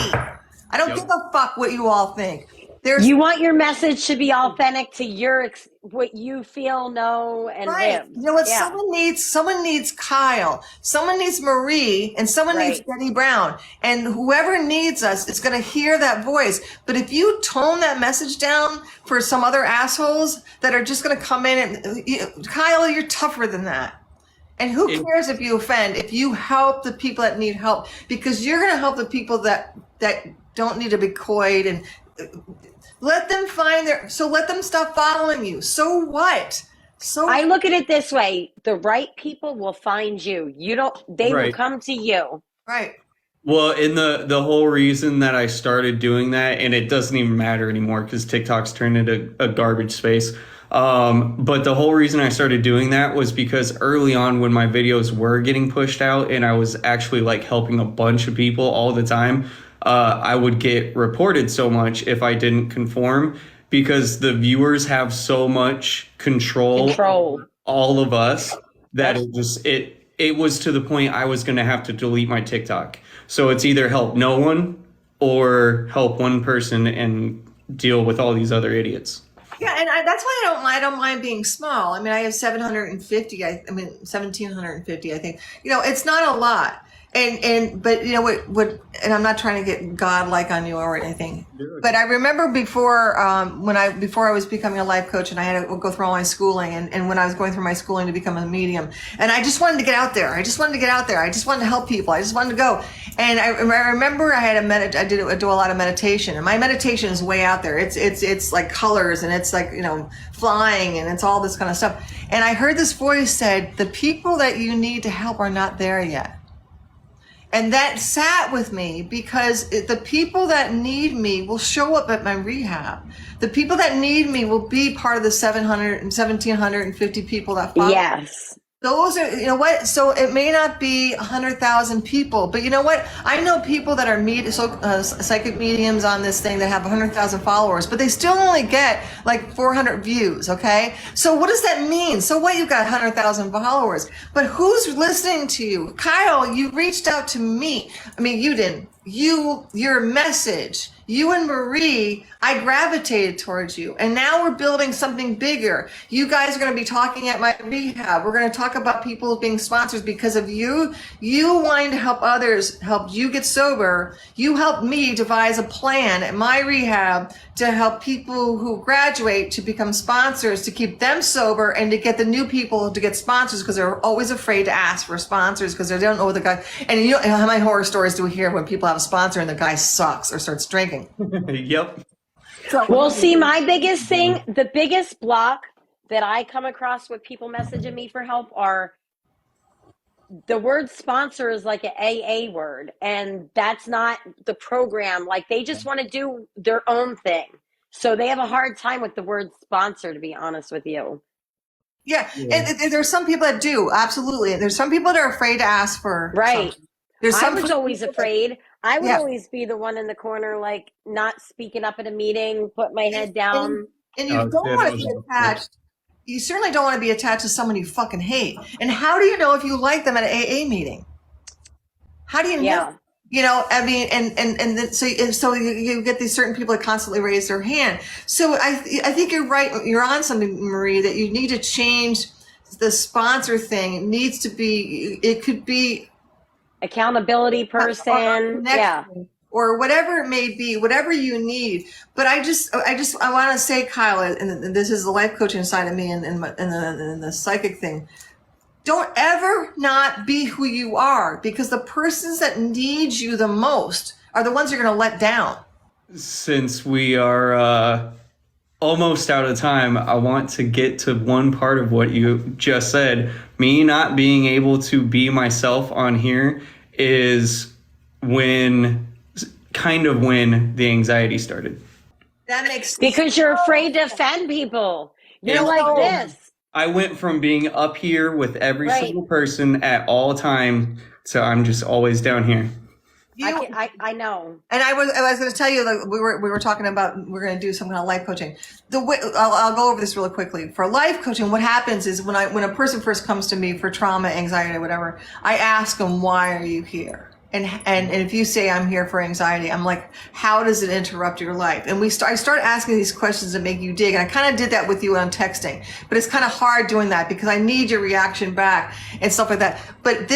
I don't give a fuck what you all think. You want your message to be authentic to what you feel, know, and live. You know what? Yeah. Someone needs Kyle. Someone needs Marie, and someone needs Betty Brown. And whoever needs us is going to hear that voice. But if you tone that message down for some other assholes that are just going to come in and, Kyle, you're tougher than that. And who cares if you offend? If you help the people that need help, because you're going to help the people that don't need to be coyed, and let them let them stop following you. So what? I look at it this way: the right people will find you. They will come to you. Right. Well, in the whole reason that I started doing that, and it doesn't even matter anymore because TikTok's turned into a garbage space. But the whole reason I started doing that was because early on, when my videos were getting pushed out, and I was actually like helping a bunch of people all the time, I would get reported so much if I didn't conform because the viewers have so much control Control. all of us that Yep. it was to the point I was going to have to delete my TikTok. So it's either help no one or help one person and deal with all these other idiots. Yeah, and that's why I don't mind being small. I mean, I have 750. I mean 1,750. I think it's not a lot. But and I'm not trying to get godlike on you or anything. But I remember before I was becoming a life coach, and I had to go through all my schooling, and when I was going through my schooling to become a medium, and I just wanted to get out there. I just wanted to get out there. I just wanted to help people. I just wanted to go. And I remember I had I do a lot of meditation, and my meditation is way out there. It's like colors, and it's like flying, and it's all this kind of stuff. And I heard this voice said, "The people that you need to help are not there yet." And that sat with me because the people that need me will show up at my rehab. The people that need me will be part of the 1,750 people that follow. Yes. Those are, what? So it may not be 100,000 people, but you know what? I know people that are psychic mediums on this thing that have 100,000 followers, but they still only get like 400 views. Okay. So what does that mean? So what? You've got 100,000 followers, but who's listening to you? Kyle, you reached out to me. I mean, you didn't. Your message, you and Marie, I gravitated towards you. And now we're building something bigger. You guys are going to be talking at my rehab. We're going to talk about people being sponsors because of you. You wanting to help others, help you get sober. You helped me devise a plan at my rehab to help people who graduate to become sponsors, to keep them sober and to get the new people to get sponsors because they're always afraid to ask for sponsors because they don't know what the guy, and how many horror stories do we hear when people have a sponsor and the guy sucks or starts drinking? Yep. Well, see, my biggest thing, the biggest block that I come across with people messaging me for help are the word sponsor is like an AA word, and that's not the program. Like they just want to do their own thing. So they have a hard time with the word sponsor, to be honest with you. Yeah. And there's some people that do, absolutely. There's some people that are afraid to ask for right. There's I was always afraid. I would Yeah. always be the one in the corner, like not speaking up at a meeting, put my head down. And you don't want to be attached. You certainly don't want to be attached to someone you fucking hate. And how do you know if you like them at an AA meeting? How do you know? I mean, so you get these certain people that constantly raise their hand. So I think you're right. You're on something, Marie, that you need to change the sponsor thing. It needs to be, it could be accountability person. Yeah. Or whatever it may be, whatever you need. But I want to say, Kyle, and this is the life coaching side of me and the psychic thing. Don't ever not be who you are, because the persons that need you the most are the ones you're going to let down. Since we are almost out of time, I want to get to one part of what you just said. Me not being able to be myself on here is when the anxiety started. That makes sense. Because you're afraid to offend people. You're like this. I went from being up here with every single person at all time to I'm just always down here. I know. And I was going to tell you, like, we were talking about, we're going to do some kind of life coaching. I'll go over this really quickly. For life coaching, what happens is when a person first comes to me for trauma, anxiety, whatever, I ask them, why are you here? And if you say I'm here for anxiety, I'm like, how does it interrupt your life? And I start asking these questions that make you dig. And I kind of did that with you on texting, but it's kind of hard doing that because I need your reaction back and stuff like that. But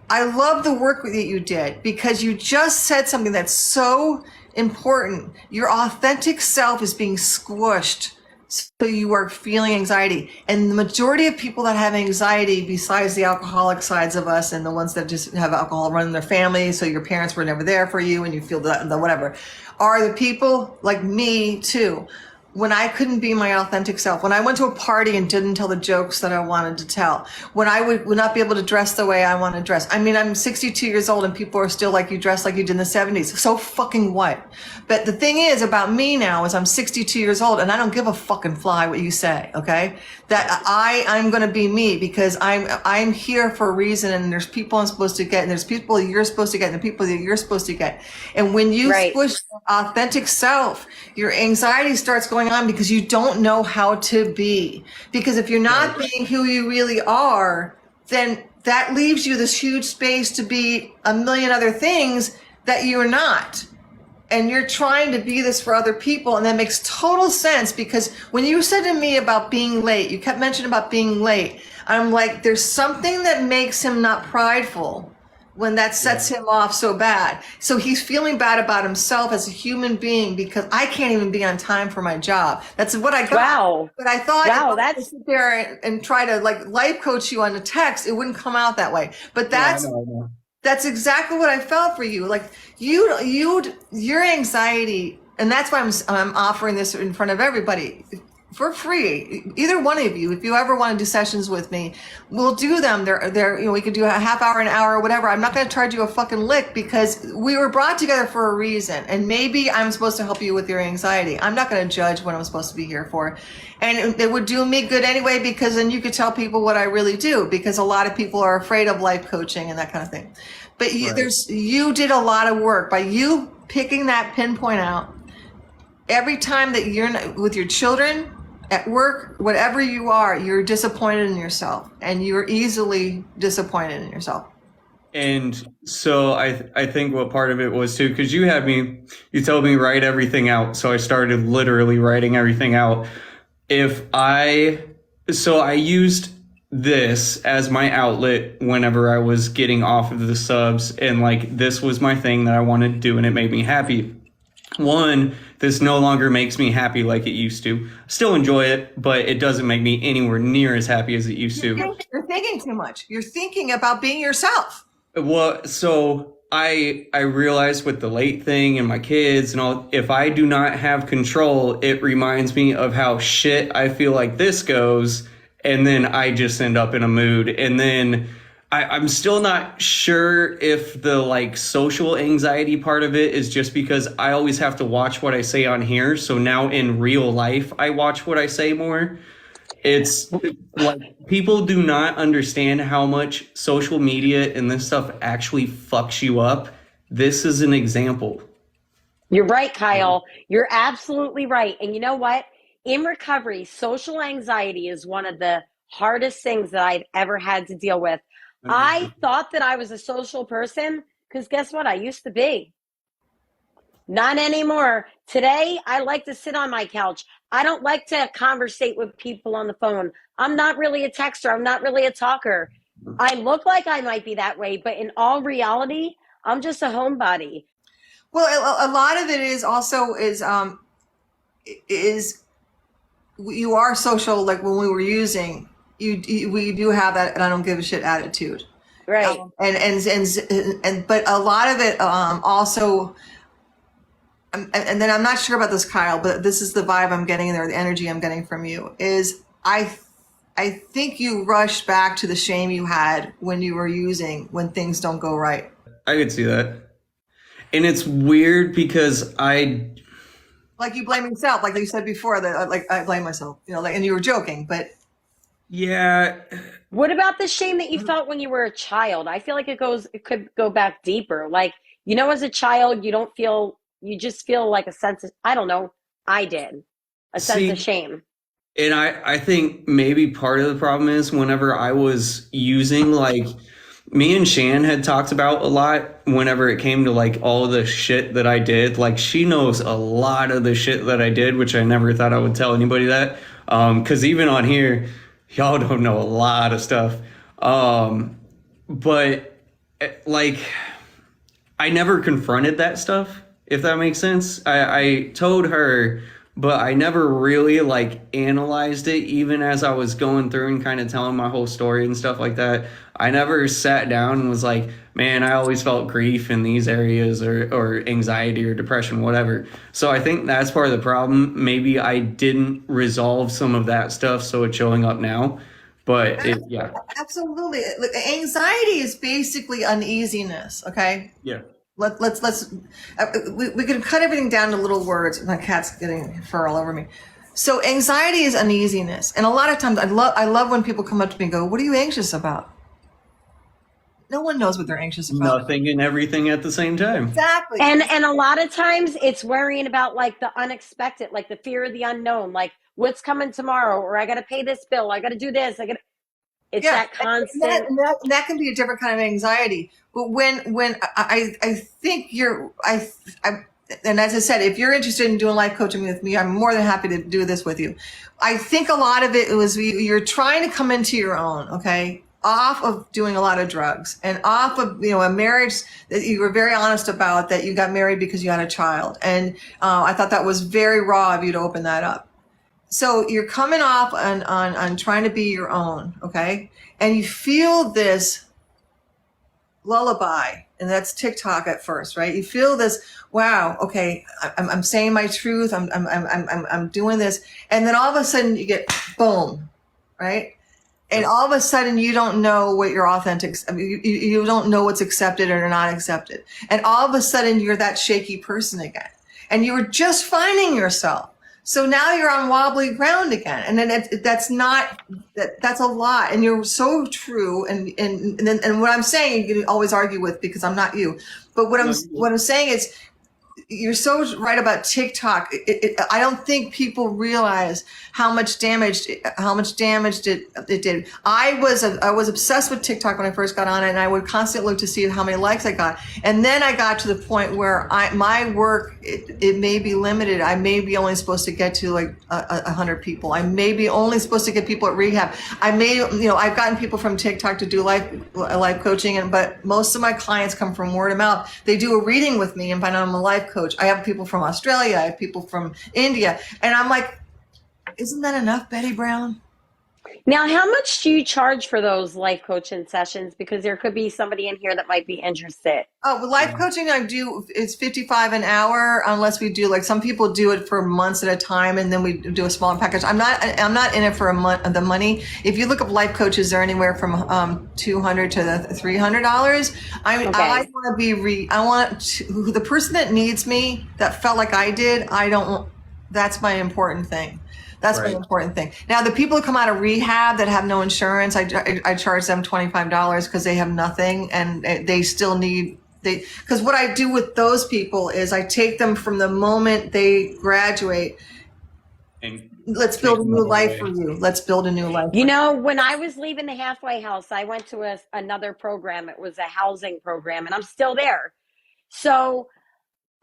I love the work that you did because you just said something that's so important. Your authentic self is being squished. So you are feeling anxiety. And the majority of people that have anxiety, besides the alcoholic sides of us and the ones that just have alcohol running their family, so your parents were never there for you and you feel the whatever, are the people like me too. when I couldn't be my authentic self, when I went to a party and didn't tell the jokes that I wanted to tell, when I would not be able to dress the way I want to dress. I mean, I'm 62 years old and people are still like, you dress like you did in the 70s. So fucking what? But the thing is about me now is I'm 62 years old and I don't give a fucking fly what you say, okay? That I'm going to be me because I'm here for a reason, and there's people I'm supposed to get, and there's people you're supposed to get, and the people that you're supposed to get. And when you push authentic self, your anxiety starts going on because you don't know how to be. Because if you're not being who you really are, then that leaves you this huge space to be a million other things that you're not. And you're trying to be this for other people. And that makes total sense, because when you said to me about being late, you kept mentioning about being late. I'm like, there's something that makes him not prideful when that sets him off so bad. So he's feeling bad about himself as a human being because I can't even be on time for my job. That's what I got. Wow. But I thought if I that's could sit there and try to like life coach you on the text, it wouldn't come out that way. But that's that's exactly what I felt for you. Like your anxiety, and that's why I'm offering this in front of everybody for free. Either one of you, if you ever want to do sessions with me, we'll do them. They're we could do a half hour, an hour, or whatever. I'm not going to charge you a fucking lick because we were brought together for a reason. And maybe I'm supposed to help you with your anxiety. I'm not going to judge what I'm supposed to be here for. And it would do me good anyway, because then you could tell people what I really do, because a lot of people are afraid of life coaching and that kind of thing. But you did a lot of work by you picking that pinpoint out. Every time that you're with your children, at work, whatever you are, you're disappointed in yourself, and you're easily disappointed in yourself. And so I think what part of it was too, because you told me write everything out. So I started literally writing everything out. So I used this as my outlet whenever I was getting off of the subs, and like this was my thing that I wanted to do, and it made me happy. One, this no longer makes me happy like it used to. Still enjoy it, but it doesn't make me anywhere near as happy as it used to. You're thinking too much. You're thinking about being yourself. Well, so I realized with the late thing and my kids and all, if I do not have control, it reminds me of how shit I feel like this goes, and then I just end up in a mood. And then I'm still not sure if the like social anxiety part of it is just because I always have to watch what I say on here. So now in real life, I watch what I say more. It's like people do not understand how much social media and this stuff actually fucks you up. This is an example. You're right, Kyle. You're absolutely right. And you know what? In recovery, social anxiety is one of the hardest things that I've ever had to deal with. I thought that I was a social person because guess what? I used to be. Not anymore. Today, I like to sit on my couch. I don't like to conversate with people on the phone. I'm not really a texter. I'm not really a talker. I look like I might be that way, but in all reality, I'm just a homebody. Well, a lot of it is also is you are social. Like when we were using, we do have that, and I don't give a shit attitude, right? And but a lot of it also, and then I'm not sure about this, Kyle, but this is the vibe I'm getting there, the energy I'm getting from you is I think you rush back to the shame you had when you were using, when things don't go right. I could see that, and it's weird because like you blame yourself, like you said before, that like I blame myself, like, and you were joking, but. Yeah. What about the shame that you felt when you were a child? I feel like it could go back deeper. Like, as a child, you just feel like a sense of, I don't know, I did, a sense of shame. And I think maybe part of the problem is whenever I was using, like, me and Shan had talked about a lot whenever it came to like all the shit that I did. Like she knows a lot of the shit that I did, which I never thought I would tell anybody that. 'Cause even on here, y'all don't know a lot of stuff. But like, I never confronted that stuff, if that makes sense. I told her, but I never really like analyzed it, even as I was going through and kind of telling my whole story and stuff like that. I never sat down and was like, man, I always felt grief in these areas or anxiety or depression, whatever. So I think that's part of the problem. Maybe I didn't resolve some of that stuff, so it's showing up now. But yeah. Absolutely. Look, anxiety is basically uneasiness. Okay. Yeah. We can cut everything down to little words. My cat's getting fur all over me. So anxiety is uneasiness, and a lot of times I love when people come up to me and go, "What are you anxious about?" No one knows what they're anxious about. Nothing and everything at the same time. Exactly. And a lot of times it's worrying about like the unexpected, like the fear of the unknown, like what's coming tomorrow, or I got to pay this bill, I got to do this, it's that constant. And that can be a different kind of anxiety. But when I think and as I said, if you're interested in doing life coaching with me, I'm more than happy to do this with you. I think a lot of it was you're trying to come into your own, okay? Off of doing a lot of drugs and off of, a marriage that you were very honest about, that you got married because you had a child. And I thought that was very raw of you to open that up. So you're coming off on trying to be your own, okay? And you feel this lullaby, and that's TikTok at first, right? You feel this, wow, okay, I'm saying my truth, I'm doing this, and then all of a sudden you get boom, right? And all of a sudden you don't know what your authentic, you don't know what's accepted or not accepted, and all of a sudden you're that shaky person again, and you were just finding yourself. So now you're on wobbly ground again, and then that's a lot, and you're so true. And what I'm saying, you can always argue with because I'm not you, but what I'm saying is, you're so right about TikTok. I don't think people realize how much damage it did. I was obsessed with TikTok when I first got on it, and I would constantly look to see how many likes I got. And then I got to the point where my work, it may be limited. I may be only supposed to get to like 100 people. I may be only supposed to get people at rehab. I've gotten people from TikTok to do life coaching, but most of my clients come from word of mouth. They do a reading with me and find out I'm a life coach. I have people from Australia. I have people from India. And I'm like, isn't that enough, Betty Brown? Now, how much do you charge for those life coaching sessions? Because there could be somebody in here that might be interested. Oh, well, life coaching I do is $55 an hour, unless we do, like, some people do it for months at a time, and then we do a smaller package. I'm not in it for the money. If you look up life coaches, they're anywhere from $200 to $300. I want to be the person that needs me, that felt like I did. That's my important thing. That's my important thing. Now, the people who come out of rehab that have no insurance, I charge them $25 because they have nothing, and they still need, because what I do with those people is I take them from the moment they graduate. And let's build a new life for you. Let's build a new life. When I was leaving the halfway house, I went to another program. It was a housing program, and I'm still there. So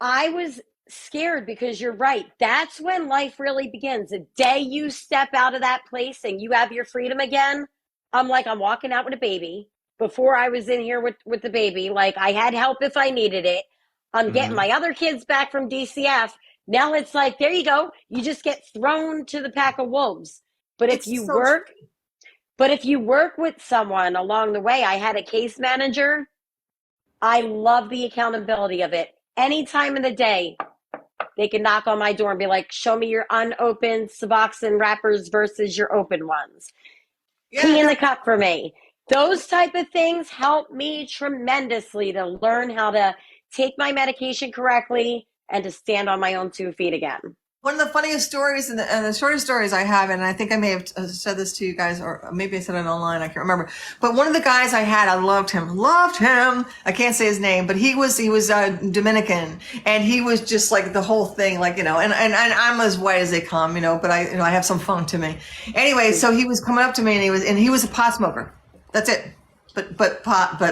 I was scared, because you're right. That's when life really begins. The day you step out of that place and you have your freedom again, I'm walking out with a baby. Before, I was in here with the baby. Like, I had help if I needed it. I'm getting my other kids back from DCF. Now it's like, there you go. You just get thrown to the pack of wolves. But if you work with someone along the way, I had a case manager. I love the accountability of it. Any time of the day, they can knock on my door and be like, show me your unopened Suboxone wrappers versus your open ones. Yeah. Pee in the cup for me. Those type of things help me tremendously to learn how to take my medication correctly and to stand on my own 2 feet again. One of the funniest stories and the shortest stories I have, and I think I may have said this to you guys, or maybe I said it online, I can't remember. But one of the guys I had, I loved him. I can't say his name, but he was Dominican, and he was just like the whole thing, like, and I'm as white as they come, but I have some funk to me. Anyway, so he was coming up to me, and he was a pot smoker. That's it. But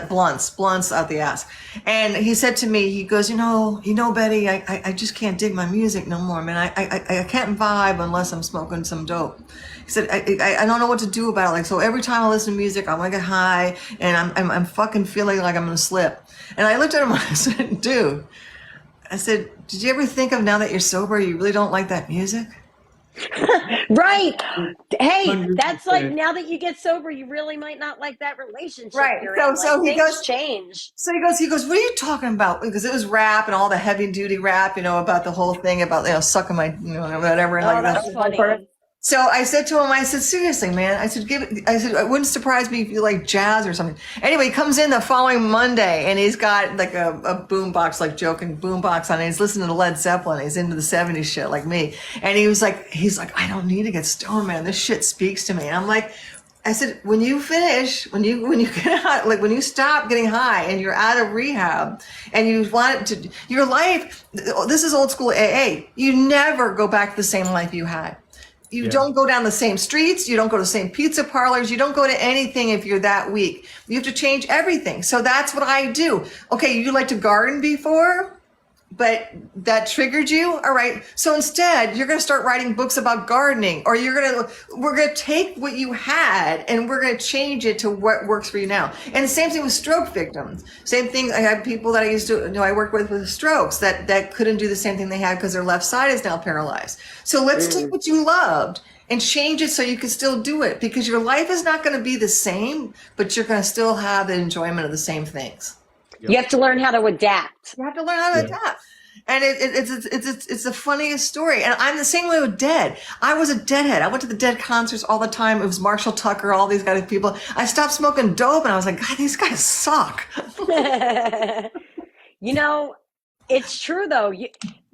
blunts out the ass. And he said to me, he goes, Betty, I just can't dig my music no more, man. I can't vibe unless I'm smoking some dope. He said, I don't know what to do about it. Like, so every time I listen to music, I'm gonna get high, and I'm fucking feeling like I'm gonna slip. And I looked at him and I said, dude, did you ever think of, now that you're sober, you really don't like that music? Right. Hey, that's like 100%. now that you get sober, you really might not like that relationship Right. you're So in. Like so he things goes. change. So he goes, what are you talking about? Because it was rap and all the heavy duty rap, about the whole thing about, sucking my, whatever. And Oh, like that's that. funny. So I said to him, I said, seriously, man, I said, it wouldn't surprise me if you like jazz or something. Anyway, he comes in the following Monday and he's got like a boom box, like joking boom box on it. He's listening to Led Zeppelin. He's into the 70s shit like me. And he's like, I don't need to get stoned, man. This shit speaks to me. And I'm like, I said, when you finish, when you get out, like when you stop getting high and you're out of rehab and you want it to, your life, this is old school AA. You never go back to the same life you had. You don't go down the same streets. You don't go to the same pizza parlors. You don't go to anything if you're that weak. You have to change everything. So that's what I do. Okay, you like to garden before? But that triggered you. All right. So instead, you're going to start writing books about gardening, or we're going to take what you had and we're going to change it to what works for you now. And the same thing with stroke victims. Same thing. I had people that I used to, I worked with strokes that couldn't do the same thing they had because their left side is now paralyzed. So let's take what you loved and change it so you can still do it, because your life is not going to be the same, but you're going to still have the enjoyment of the same things. You have to learn how to adapt. You have to learn how to adapt. And it's the funniest story. And I'm the same way with Dead. I was a Deadhead. I went to the Dead concerts all the time. It was Marshall Tucker, all these guys, people. I stopped smoking dope and I was like, God, these guys suck. It's true though.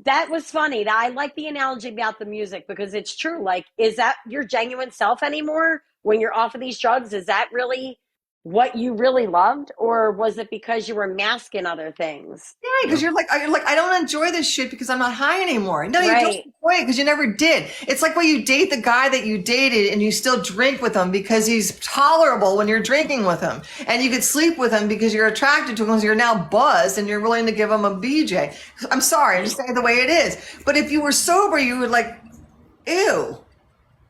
That was funny. I like the analogy about the music because it's true. Like, is that your genuine self anymore when you're off of these drugs? Is that really what you really loved, or was it because you were masking other things? Yeah, because you're like, I don't enjoy this shit because I'm not high anymore. No, you don't Right. enjoy it because you never did. It's like when you date the guy that you dated and you still drink with him because he's tolerable when you're drinking with him. And you could sleep with him because you're attracted to him because you're now buzzed and you're willing to give him a BJ. I'm sorry, I'm just saying the way it is. But if you were sober, you would like, ew.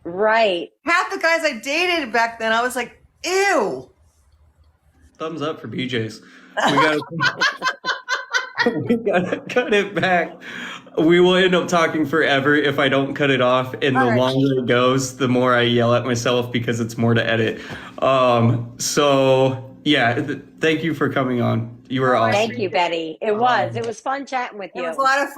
Right. Half the guys I dated back then, I was like, ew. Thumbs up for BJ's. We gotta cut it back. We will end up talking forever if I don't cut it off. And the longer it goes, the more I yell at myself because it's more to edit. So yeah, thank you for coming on. You were awesome. Thank you, Betty. It was fun chatting with you. It was a lot of fun.